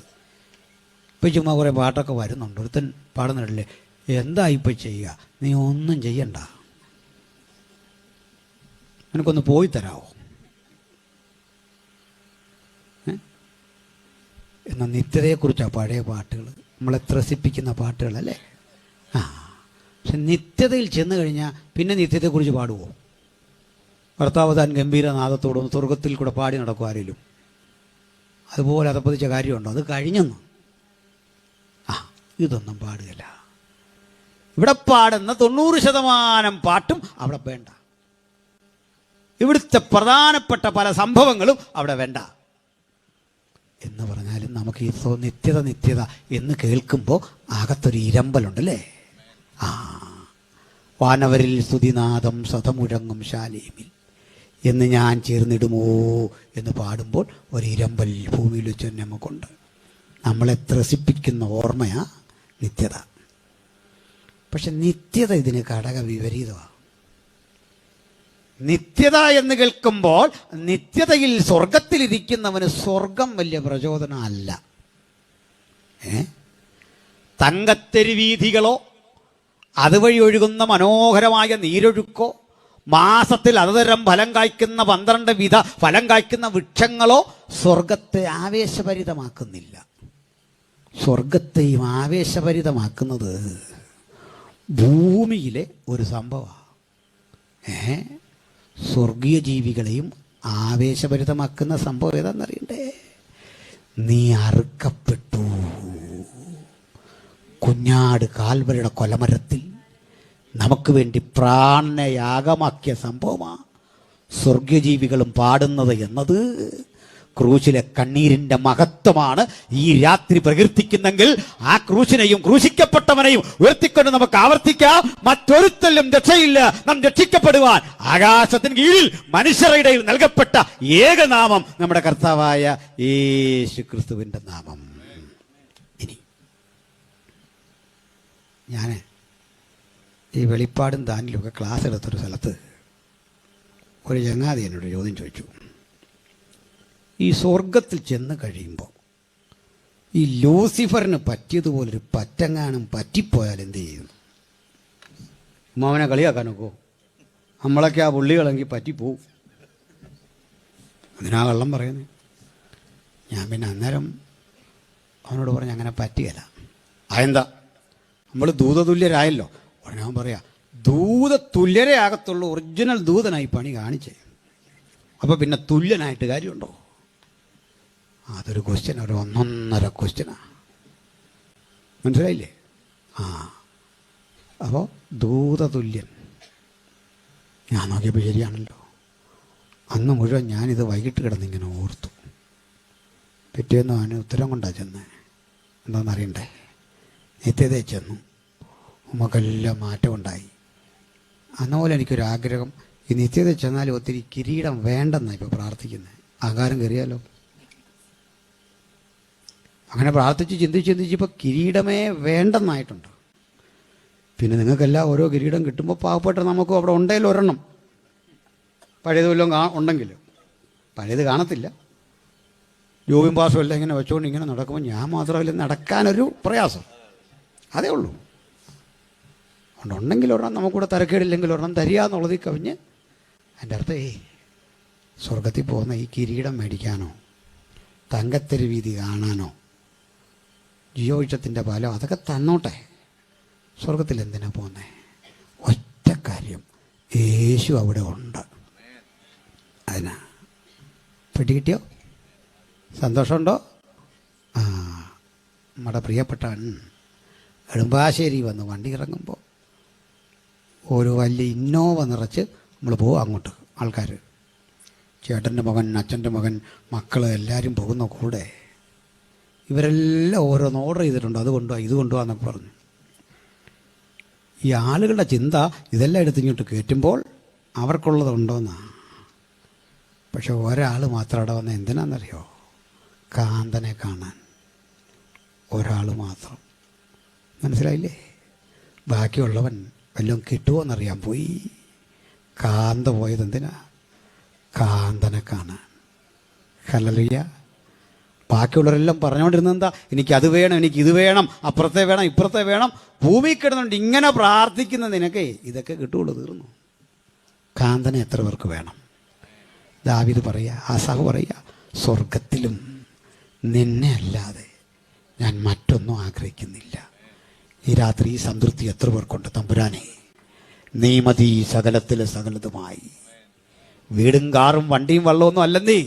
ഇപ്പം ചുമ്മാ കുറേ പാട്ടൊക്കെ വരുന്നുണ്ട്. ഒരുത്തൻ പാടുന്നില്ലേ, എന്താ ഇപ്പം ചെയ്യുക? നീ ഒന്നും ചെയ്യണ്ട, എനിക്കൊന്ന് പോയി തരാമോ? എന്നാൽ നിത്യതയെക്കുറിച്ചാണ് പഴയ പാട്ടുകൾ, നമ്മളെ ത്രസിപ്പിക്കുന്ന പാട്ടുകളല്ലേ. പക്ഷെ നിത്യതയിൽ ചെന്ന് കഴിഞ്ഞാൽ പിന്നെ നിത്യതയെക്കുറിച്ച് പാടുമോ? കർത്താവ് താൻ ഗംഭീരനാദത്തോടും സ്വർഗത്തിൽ കൂടെ പാടി നടക്കും ആരെങ്കിലും? അതുപോലെ അതപ്പതിച്ച കാര്യമുണ്ടോ? അത് കഴിഞ്ഞെന്ന് ഇതൊന്നും പാടുകയില്ല. ഇവിടെ പാടുന്ന 90% പാട്ടും അവിടെ വേണ്ട. ഇവിടുത്തെ പ്രധാനപ്പെട്ട പല സംഭവങ്ങളും അവിടെ വേണ്ട. എന്ന് പറഞ്ഞാലും നമുക്ക് ഈ നിത്യത എന്ന് കേൾക്കുമ്പോൾ അകത്തൊരു ഇരമ്പലുണ്ടല്ലേ. വാനവരിൽ സ്തുതിനാദം സതമുഴങ്ങും ശാലേമിൽ എന്ന് ഞാൻ ചേർന്നിടുമോ എന്ന് പാടുമ്പോൾ ഒരു ഇരമ്പൽ ഭൂമിയിൽ വെച്ച് തന്നെ നമുക്കുണ്ട്. നമ്മളെ ത്രസിപ്പിക്കുന്ന ഓർമ്മയാ നിത്യത. പക്ഷെ നിത്യത ഇതിന് ഘടക വിപരീതമാണ്. നിത്യത എന്ന് കേൾക്കുമ്പോൾ നിത്യതയിൽ സ്വർഗത്തിലിരിക്കുന്നവന് സ്വർഗം വലിയ പ്രചോദനമല്ല. തങ്കത്തെരുവീഥികളോ അതുവഴി ഒഴുകുന്ന മനോഹരമായ നീരൊഴുക്കോ മാസത്തിൽ അതുതരം ഫലം കായ്ക്കുന്ന 12 വിധ ഫലം കായ്ക്കുന്ന വൃക്ഷങ്ങളോ സ്വർഗത്തെ ആവേശഭരിതമാക്കുന്നില്ല. സ്വർഗത്തെയും ആവേശഭരിതമാക്കുന്നത് ഭൂമിയിലെ ഒരു സംഭവമാണ്. സ്വർഗീയ ജീവികളെയും ആവേശഭരിതമാക്കുന്ന സംഭവം ഏതാണെന്നറിയണ്ടേ? നീ അറുക്കപ്പെട്ടു. കുഞ്ഞാട് കാൽവരുടെ കൊലമരത്തിൽ നമുക്ക് വേണ്ടി പ്രാണനെ യാഗമാക്കിയ സംഭവമാണ് സ്വർഗീയ ജീവികളും പാടുന്നത് എന്നത്. ക്രൂശിലെ കണ്ണീരിന്റെ മഹത്വമാണ് ഈ രാത്രി പ്രകീർത്തിക്കുന്നെങ്കിൽ ആ ക്രൂശിനെയും ക്രൂശിക്കപ്പെട്ടവനെയും ഉയർത്തിക്കൊണ്ട് നമുക്ക് ആവർത്തിക്കാം. മറ്റൊരുത്തലും രക്ഷയില്ല നാം രക്ഷിക്കപ്പെടുവാൻ. ആകാശത്തിന് കീഴിൽ മനുഷ്യരുടെ ഇടയിൽ നൽകപ്പെട്ട ഏകനാമം നമ്മുടെ കർത്താവായ യേശു ക്രിസ്തുവിന്റെ നാമം. ഇനി ഞാൻ ഈ വെളിപ്പാടും ദാനിലുമൊക്കെ ക്ലാസ് എടുത്തൊരു സ്ഥലത്ത് ഒരു ചങ്ങാതി എന്നോട് ചോദ്യം ചോദിച്ചു. ഈ സ്വർഗത്തിൽ ചെന്ന് കഴിയുമ്പോൾ ഈ ലൂസിഫറിന് പറ്റിയതുപോലൊരു പറ്റങ്ങാനും പറ്റിപ്പോയാൽ എന്ത് ചെയ്യും? ഉമ്മാവനെ കളിയാക്കാനൊക്കോ? നമ്മളൊക്കെ ആ പുള്ളികളെങ്കിൽ പറ്റിപ്പോവും. അതിനാ കള്ളം പറയുന്നത്. ഞാൻ പിന്നെ അന്നേരം അവനോട് പറഞ്ഞ് അങ്ങനെ പറ്റുകയില്ല. അതെന്താ? നമ്മൾ ദൂതതുല്യരായല്ലോ. ഉടനെ അവൻ പറയാ, ദൂതതുല്യരേ ആകത്തുള്ളൂ, ഒറിജിനൽ ദൂതനായി പണി കാണിച്ചേ. അപ്പോൾ പിന്നെ തുല്യനായിട്ട് കാര്യമുണ്ടോ? അതൊരു ക്വസ്റ്റ്യൻ, ഒരു 1.5 ക്വസ്റ്റ്യനാണ്. മനസ്സിലായില്ലേ? അപ്പോൾ ദൂതതുല്യൻ. ഞാൻ നോക്കിയപ്പോൾ ശരിയാണല്ലോ. അന്ന് മുഴുവൻ ഞാനിത് വൈകിട്ട് കിടന്നിങ്ങനെ ഓർത്തു. പിറ്റേന്ന് അവന് ഉത്തരം കൊണ്ടാണ് ചെന്നേ. എന്താണെന്നറിയണ്ടേ? നിത്യതയെ ചെന്നു, നമുക്കെല്ലാം മാറ്റമുണ്ടായി. അന്നപോലെ എനിക്കൊരാഗ്രഹം, ഈ നിത്യത ചെന്നാലും ഒത്തിരി കിരീടം വേണ്ടെന്നാണ് ഇപ്പോൾ പ്രാർത്ഥിക്കുന്നത്. അഹങ്കാരം കയറിയാലോ. അങ്ങനെ പ്രാർത്ഥിച്ച് ചിന്തിച്ചിപ്പോൾ കിരീടമേ വേണ്ടെന്നായിട്ടുണ്ട്. പിന്നെ നിങ്ങൾക്കെല്ലാം ഓരോ കിരീടം കിട്ടുമ്പോൾ പാവപ്പെട്ട നമുക്കും അവിടെ ഉണ്ടെങ്കിലും ഒരെണ്ണം പഴയത് വല്ലതും ഉണ്ടെങ്കിൽ. പഴയത് കാണത്തില്ല. ജോബിയും പാസും എല്ലാം ഇങ്ങനെ വെച്ചുകൊണ്ട് ഇങ്ങനെ നടക്കുമ്പോൾ ഞാൻ മാത്രമല്ല നടക്കാനൊരു പ്രയാസം. അതേ ഉള്ളൂ. അതുകൊണ്ടുണ്ടെങ്കിൽ ഒരെണ്ണം നമുക്കൂടെ തരക്കേടില്ലെങ്കിൽ ഒരെണ്ണം തരിക എന്നുള്ളതിൽ കവിഞ്ഞ് എൻ്റെ അർത്ഥം സ്വർഗത്തിൽ പോകുന്ന ഈ കിരീടം മേടിക്കാനോ തങ്കത്തെരു വീതി കാണാനോ ജീവവൃക്ഷത്തിൻ്റെ ഫലം അതൊക്കെ തന്നോട്ടെ. സ്വർഗത്തിൽ എന്തിനാ പോകുന്നേ? ഒറ്റ കാര്യം, യേശു അവിടെ ഉണ്ട്. അതിനാ പിടികിട്ടിയോ? സന്തോഷമുണ്ടോ? നമ്മുടെ പ്രിയപ്പെട്ടവൻ നെടുമ്പാശ്ശേരി വന്ന് വണ്ടി ഇറങ്ങുമ്പോൾ ഒരു വലിയ ഇന്നോവ നിറച്ച് നമ്മൾ പോകും അങ്ങോട്ട്. ആൾക്കാർ, ചേട്ടൻ്റെ മകൻ, അച്ഛൻ്റെ മകൻ, മക്കൾ എല്ലാവരും പോകുന്ന കൂടെ. ഇവരെല്ലാം ഓരോന്ന് ഓർഡർ ചെയ്തിട്ടുണ്ട്. അത് കൊണ്ടുപോവാ, ഇത് കൊണ്ടുപോകാന്നൊക്കെ പറഞ്ഞു. ഈ ആളുകളുടെ ചിന്ത ഇതെല്ലാം എടുത്ത് ഇങ്ങോട്ട് കയറ്റുമ്പോൾ അവർക്കുള്ളതുണ്ടോയെന്നാണ്. പക്ഷെ ഒരാൾ മാത്രം അവിടെ വന്ന എന്തിനാണെന്നറിയോ? കാന്തനെ കാണാൻ. ഒരാൾ മാത്രം. മനസ്സിലായില്ലേ? ബാക്കിയുള്ളവൻ വല്ലതും കിട്ടുമോയെന്നറിയാൻ പോയി. കാന്ത പോയത് എന്തിനാ? കാന്തനെ കാണാൻ. ഹല്ലേലൂയ. ബാക്കിയുള്ളവരെല്ലാം പറഞ്ഞുകൊണ്ടിരുന്നത് എന്താ? എനിക്കത് വേണം, എനിക്കിത് വേണം, അപ്പുറത്തെ വേണം, ഇപ്പുറത്തെ വേണം. ഭൂമി കിടന്നുണ്ട് ഇങ്ങനെ പ്രാർത്ഥിക്കുന്ന നിനക്കേ ഇതൊക്കെ കിട്ടുള്ളൂ. തീർന്നു. കാന്തനെ എത്ര പേർക്ക് വേണം? ദാവീദ് പറയുക, ആസാഫ് പറയുക, സ്വർഗത്തിലും നിന്നെ അല്ലാതെ ഞാൻ മറ്റൊന്നും ആഗ്രഹിക്കുന്നില്ല. ഈ രാത്രി ഈ സംതൃപ്തി എത്ര പേർക്കുണ്ട്? തമ്പുരാനെ, നീ മതി സകലത്തിലെ സകലതുമായി. വീടും കാറും വണ്ടിയും വള്ളമൊന്നും അല്ലെന്നേ,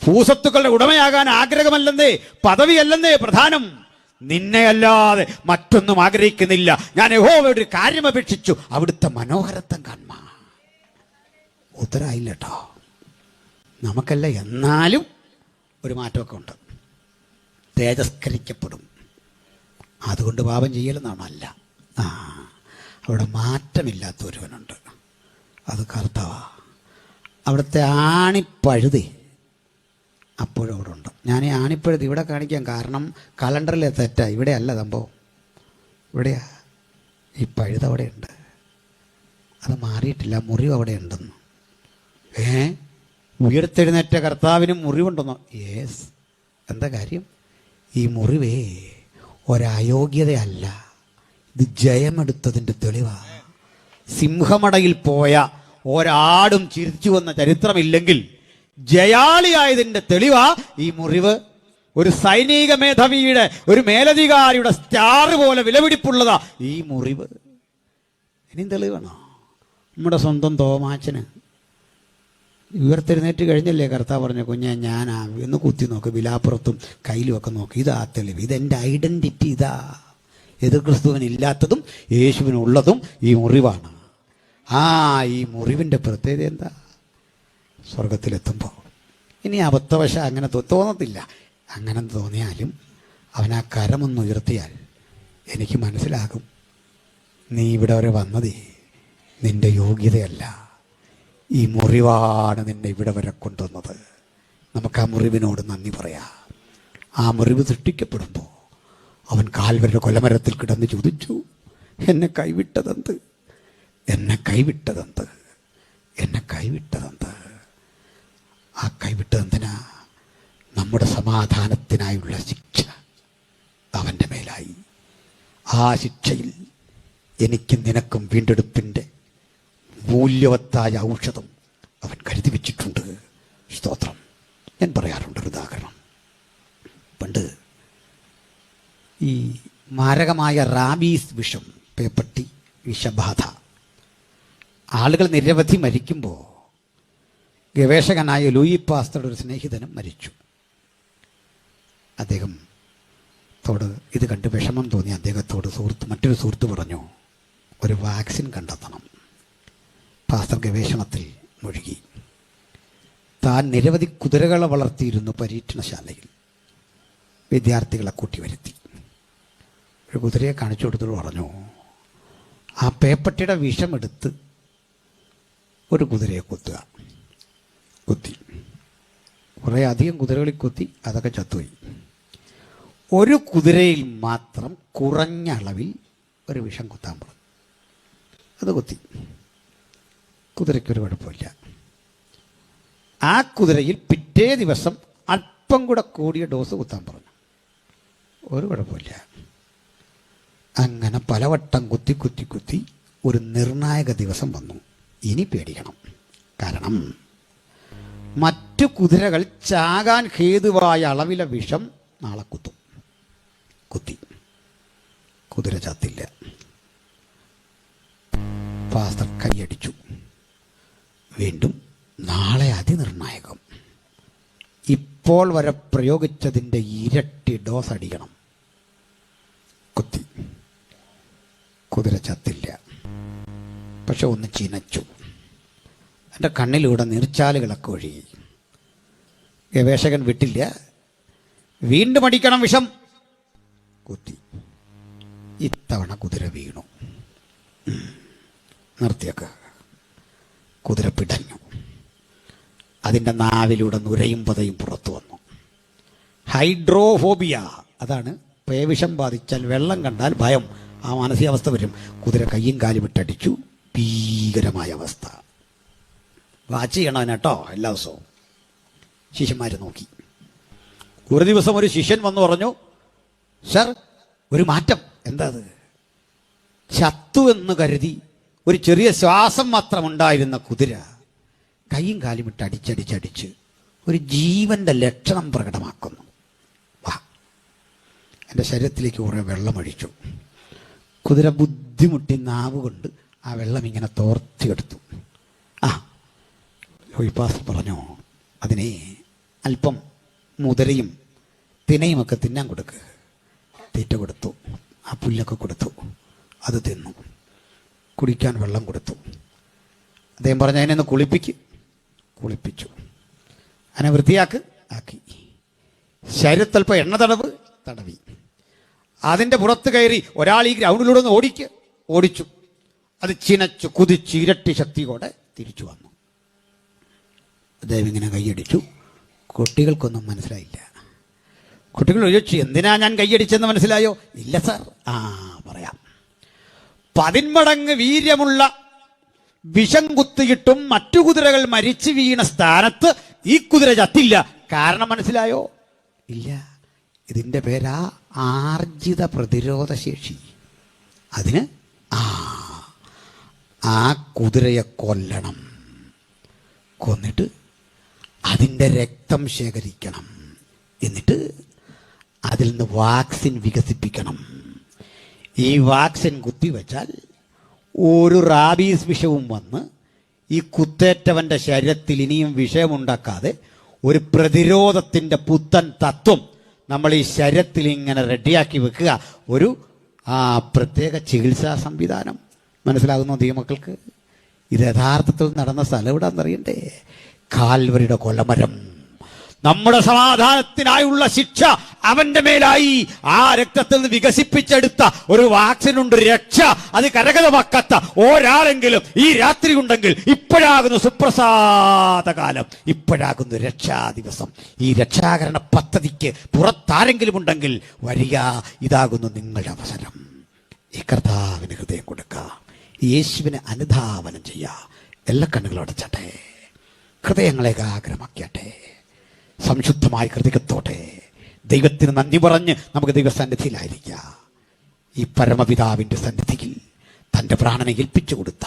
ഭൂസത്തുക്കളുടെ ഉടമയാകാൻ ആഗ്രഹമല്ലെന്നേ, പദവിയല്ലെന്നേ പ്രധാനം. നിന്നെ അല്ലാതെ മറ്റൊന്നും ആഗ്രഹിക്കുന്നില്ല. ഞാൻ യഹോവയുടെ ഒരു കാര്യം അപേക്ഷിച്ചു, അവിടുത്തെ മനോഹരത്വം കാൺമാ. ഉത്തരായില്ല കേട്ടോ. നമുക്കല്ല, എന്നാലും ഒരു മാറ്റമൊക്കെ ഉണ്ട്. തേജസ്കരിക്കപ്പെടും. അതുകൊണ്ട് പാപം ചെയ്യലെന്നാണോ? അല്ല. അവിടെ മാറ്റമില്ലാത്ത ഒരുവനുണ്ട്, അത് കർത്താവാ. അവിടുത്തെ ആണിപ്പഴുതി അപ്പോഴും അവിടെ ഉണ്ട്. ഞാൻ ഈ ആണിപ്പഴുതി ഇവിടെ കാണിക്കാം, കാരണം കലണ്ടറിലെ തെറ്റാ. ഇവിടെ അല്ല സംഭവം, ഇവിടെയാ. ഈ പഴുത് അവിടെ ഉണ്ട്, അത് മാറിയിട്ടില്ല. മുറിവ് അവിടെ ഉണ്ടെന്ന്. ഉയർത്തെഴുന്നേറ്റ കർത്താവിനും മുറിവുണ്ടെന്നോ? യേസ്. എന്താ കാര്യം? ഈ മുറിവേ ഒരയോഗ്യതയല്ല, ഇത് ജയമെടുത്തതിൻ്റെ തെളിവാണ്. സിംഹമടയിൽ പോയ ഒരാടും ചിരിച്ചു വന്ന ചരിത്രമില്ലെങ്കിൽ ജയാളിയായതിൻ്റെ തെളിവാ ഈ മുറിവ്. ഒരു സൈനിക മേധാവിയുടെ, ഒരു മേലധികാരിയുടെ സ്റ്റാർ പോലെ വിലപിടിപ്പുള്ളതാ ഈ മുറിവ്. ഇനിയും തെളിവാണോ? നമ്മുടെ സ്വന്തം തോമാച്ചന് ഉയർത്തെഴുന്നേറ്റ് കഴിഞ്ഞല്ലേ കർത്താവ് പറഞ്ഞു, കുഞ്ഞെ ഞാനാ എന്ന് കുത്തി നോക്ക്, വിലാപ്പുറത്തും കയ്യിലുമൊക്കെ നോക്ക്, ഇതാ തെളിവ്, ഇതെൻ്റെ ഐഡൻറ്റിറ്റി, ഇതാ. എതിർ ക്രിസ്തുവിനില്ലാത്തതും യേശുവിനുള്ളതും ഈ മുറിവാണ്. ഈ മുറിവിൻ്റെ പ്രത്യേകത എന്താ? സ്വർഗത്തിലെത്തുമ്പോൾ ഇനി അബദ്ധവശ അങ്ങനെ തോന്നത്തില്ല. അങ്ങനെ തോന്നിയാലും അവൻ ആ കരമൊന്ന് ഉയർത്തിയാൽ എനിക്ക് മനസ്സിലാകും, നീ ഇവിടെ വരെ വന്നതേ നിൻ്റെ യോഗ്യതയല്ല, ഈ മുറിവാണ് നിന്നെ ഇവിടെ വരെ കൊണ്ടുവന്നത്. നമുക്ക് ആ മുറിവിനോട് നന്ദി പറയാം. ആ മുറിവ് സൃഷ്ടിക്കപ്പെടുമ്പോൾ അവൻ കാൽവരുടെ കൊലമരത്തിൽ കിടന്ന് ചോദിച്ചു, എന്നെ കൈവിട്ടതെന്ത്? എന്നെ കൈവിട്ടതെന്ത്? എന്നെ കൈവിട്ടതെന്ത്? ആ കൈവിട്ടതെന്തിനാ? നമ്മുടെ സമാധാനത്തിനായുള്ള ശിക്ഷ അവൻ്റെ മേലായി. ആ ശിക്ഷയിൽ എനിക്കും നിനക്കും വീണ്ടെടുപ്പിൻ്റെ മൂല്യവത്തായ ഔഷധം അവൻ കരുതി വെച്ചിട്ടുണ്ട്. സ്തോത്രം. ഞാൻ പറയാറുണ്ട് ഒരു ഉദാഹരണം. പണ്ട് ഈ മാരകമായ റാബീസ് വിഷം, പേപ്പട്ടി വിഷബാധ, ആളുകൾ നിരവധി മരിക്കുമ്പോൾ ഗവേഷകനായ ലൂയി പാസ്റ്ററുടെ ഒരു സ്നേഹിതനും മരിച്ചു. അദ്ദേഹത്തോട് ഇത് കണ്ട് വിഷമം തോന്നി അദ്ദേഹത്തോട് മറ്റൊരു സുഹൃത്ത് പറഞ്ഞു, ഒരു വാക്സിൻ കണ്ടെത്തണം. പാസ്റ്റർ ഗവേഷണത്തിൽ മുഴുകി. താൻ നിരവധി കുതിരകളെ വളർത്തിയിരുന്നു പരീക്ഷണശാലയിൽ. വിദ്യാർത്ഥികളെ കൂട്ടി വരുത്തി ഒരു കുതിരയെ കാണിച്ചു കൊടുത്തിട്ട് പറഞ്ഞു, ആ പേപ്പട്ടിയുടെ വിഷമെടുത്ത് ഒരു കുതിരയെ കുത്തുക. കുത്തി. കുറേ അധികം കുതിരകളിൽ കുത്തി, അതൊക്കെ ചത്തുപോയി. ഒരു കുതിരയിൽ മാത്രം കുറഞ്ഞ അളവിൽ ഒരു വിഷം കുത്താൻ പറഞ്ഞു. അത് കുത്തി. കുതിരയ്ക്കൊരു കുഴപ്പമില്ല. ആ കുതിരയിൽ പിറ്റേ ദിവസം അല്പം കൂടെ കൂടിയ ഡോസ് കുത്താൻ പറഞ്ഞു. ഒരു കുഴപ്പമില്ല. അങ്ങനെ പലവട്ടം കുത്തി കുത്തി കുത്തി ഒരു നിർണായക ദിവസം വന്നു. ഇനി പേടിക്കണം. കാരണം മറ്റു കുതിരകൾ ചാകാൻ ഹേതുവായ അളവിലെ വിഷം നാളെ കുത്തും. കുത്തി. കുതിര ചത്തില്ല. പാസ്റ്റർ കൈയടിച്ചു. വീണ്ടും നാളെ അതിനിർണായകം. ഇപ്പോൾ വരെ പ്രയോഗിച്ചതിൻ്റെ ഇരട്ടി ഡോസ് അടിക്കണം. കുത്തി. കുതിര ചത്തില്ല. പക്ഷെ ഒന്ന് ചിനച്ചു. എൻ്റെ കണ്ണിലൂടെ നീർച്ചാലുകളൊക്കെ ഒഴുകി. ഗവേഷകൻ വിട്ടില്ല. വീണ്ടും അടിക്കണം വിഷം. കുത്തി. ഇത്തവണ കുതിര വീണു. നിർത്തിയൊക്കെ. കുതിര പിടഞ്ഞു. അതിൻ്റെ നാവിലൂടെ നുരയും പതയും പുറത്തു വന്നു. ഹൈഡ്രോഫോബിയ, അതാണ് പേവിഷം ബാധിച്ചാൽ വെള്ളം കണ്ടാൽ ഭയം. ആ മാനസികാവസ്ഥ വരും. കുതിര കയ്യും കാലും വിട്ടടിച്ചു. ഭീകരമായ അവസ്ഥ. വാച്ച് ചെയ്യണം കേട്ടോ എല്ലാ ദിവസവും. ശിഷ്യന്മാർ നോക്കി. ഒരു ദിവസം ഒരു ശിഷ്യൻ വന്നു പറഞ്ഞു, സർ ഒരു മാറ്റം. എന്താ അത്? ചത്തു എന്ന് കരുതി ഒരു ചെറിയ ശ്വാസം മാത്രം ഉണ്ടായിരുന്ന കുതിര കൈയും കാലും ഇട്ട് അടിച്ചടിച്ചടിച്ച് ഒരു ജീവന്റെ ലക്ഷണം പ്രകടമാക്കുന്നു. എൻ്റെ ശരീരത്തിലേക്ക് കുറേ വെള്ളമൊഴിച്ചു. കുതിര ബുദ്ധിമുട്ടി നാവ് കൊണ്ട് ആ വെള്ളം ഇങ്ങനെ തോർത്തിയെടുത്തു. ലൂയിപ്പാസ് പറഞ്ഞു, അതിനെ അല്പം മുതലയും തിനയുമൊക്കെ തിന്നാൻ കൊടുക്കുക. തീറ്റ കൊടുത്തു, ആ പുല്ലൊക്കെ കൊടുത്തു, അത് തിന്നു. കുടിക്കാൻ വെള്ളം കൊടുത്തു. അദ്ദേഹം പറഞ്ഞു, അതിനെ ഒന്ന് കുളിപ്പിച്ചു. അതിനെ വൃത്തിയാക്കി. ശരീരത്തൽപ്പം എണ്ണ തടവി. അതിൻ്റെ പുറത്ത് കയറി ഒരാൾ ഈ ഗ്രൗണ്ടിലൂടെ ഒന്ന് ഓടിച്ചു. അത് ചിനച്ചു കുതിച്ച് ഇരട്ടി ശക്തിയോടെ തിരിച്ചു വന്നു. അദ്ദേഹം ഇങ്ങനെ കൈയടിച്ചു. കുട്ടികൾക്കൊന്നും മനസ്സിലായില്ല. കുട്ടികൾ ചോദിച്ചു, എന്തിനാ ഞാൻ കൈയടിച്ചെന്ന് മനസ്സിലായോ? ഇല്ല സാർ. പറയാം. 10 മടങ്ങ് വീര്യമുള്ള വിഷം കുത്തിയിട്ടും മറ്റു കുതിരകൾ മരിച്ചു വീണ സ്ഥാനത്ത് ഈ കുതിര ചത്തില്ല. കാരണം മനസ്സിലായോ? ഇല്ല. ഇതിൻ്റെ പേരാ ആർജിത പ്രതിരോധ ശേഷി. അതിന് ആ കുതിരയെ കൊല്ലണം. കൊന്നിട്ട് അതിൻ്റെ രക്തം ശേഖരിക്കണം. എന്നിട്ട് അതിൽ നിന്ന് വാക്സിൻ വികസിപ്പിക്കണം. ഈ വാക്സിൻ കുത്തിവെച്ചാൽ ഒരു റാബീസ് വിഷവും വന്ന് ഈ കുത്തേറ്റവൻ്റെ ശരീരത്തിൽ ഇനിയും വിഷയമുണ്ടാക്കാതെ ഒരു പ്രതിരോധത്തിൻ്റെ പുത്തൻ തത്വം നമ്മൾ ഈ ശരീരത്തിൽ ഇങ്ങനെ റെഡിയാക്കി വെക്കുക. ഒരു പ്രത്യേക ചികിത്സാ സംവിധാനം. മനസ്സിലാകുന്നു ദൈവമക്കൾക്ക്? ഇത് യഥാർത്ഥത്തിൽ നടന്ന സ്ഥലം എവിടെയാണെന്നറിയണ്ടേ? കാൽവരിയുടെ കൊലമരം. നമ്മുടെ സമാധാനത്തിനായുള്ള ശിക്ഷ അവന്റെ മേലായി. ആ രക്തത്തിൽ നിന്ന് വികസിപ്പിച്ചെടുത്ത ഒരു വാക്സിനുണ്ട്, രക്ഷ. അത് കരഗതമാക്കാത്ത ഒരാളെങ്കിലും ഈ രാത്രി ഉണ്ടെങ്കിൽ ഇപ്പോഴാകുന്നു സുപ്രസാദകാലം, ഇപ്പോഴാകുന്നു രക്ഷാ ദിവസം. ഈ രക്ഷാകരണ പദ്ധതിക്ക് പുറത്താരെങ്കിലും ഉണ്ടെങ്കിൽ വരിക. ഇതാകുന്നു നിങ്ങളുടെ അവസരം. ഈ കർത്താവിന് ഹൃദയം കൊടുക്കുക. യേശുവിനെ അനുധാവനം ചെയ്യുക. എല്ലാ കണ്ണുകളും അടച്ചട്ടെ, ഹൃദയങ്ങളെ ഏകാഗ്രമാക്കിയട്ടെ. സംശുദ്ധമായ ഹൃദയത്തോടെ ദൈവത്തിന് നന്ദി പറഞ്ഞ് നമുക്ക് ദൈവസന്നിധിയിലായിരിക്കാം. ഈ പരമപിതാവിൻ്റെ സന്നിധിയിൽ തൻ്റെ പ്രാണനെ ഏൽപ്പിച്ചു കൊടുത്ത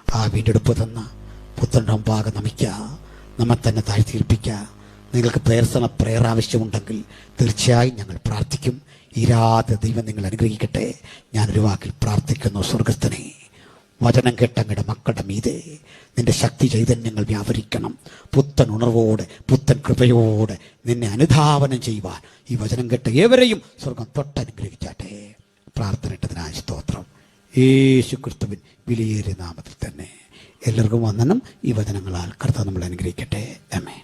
ആ വീണ്ടെടുപ്പ് തന്ന പുത്രൻ്റെ മുമ്പാകെ നമിക്കുക, നമ്മെ തന്നെ താഴ്ത്തിയേൽപ്പിക്കുക. നിങ്ങൾക്ക് പ്രേയർ ആവശ്യമുണ്ടെങ്കിൽ തീർച്ചയായും ഞങ്ങൾ പ്രാർത്ഥിക്കും. ഈ രാത്രി ദൈവം നിങ്ങൾ അനുഗ്രഹിക്കട്ടെ. ഞാനൊരു വാക്കിൽ പ്രാർത്ഥിക്കുന്നു. സ്വർഗസ്ഥനെ, വചനം കേട്ടങ്ങയുടെ മക്കളുടെ മീതെ നിന്റെ ശക്തി ചൈതന്യങ്ങൾ വ്യാപരിക്കണം. പുത്തൻ ഉണർവോടെ, പുത്തൻ കൃപയോടെ നിന്നെ അനുധാവനം ചെയ്യുവാൻ ഈ വചനം കേട്ട ഏവരെയും സ്വർഗം തൊട്ടനുഗ്രഹിച്ചാട്ടെ. പ്രാർത്ഥന ഇട്ടതിനായ സ്തോത്രം. യേശു ക്രിസ്തുവിൻ വിലയേറിയ നാമത്തിൽ തന്നെ എല്ലാവർക്കും വന്ദനം. ഈ വചനങ്ങളാൽ കർത്താവ് നമ്മളെ അനുഗ്രഹിക്കട്ടെ. ആമേൻ.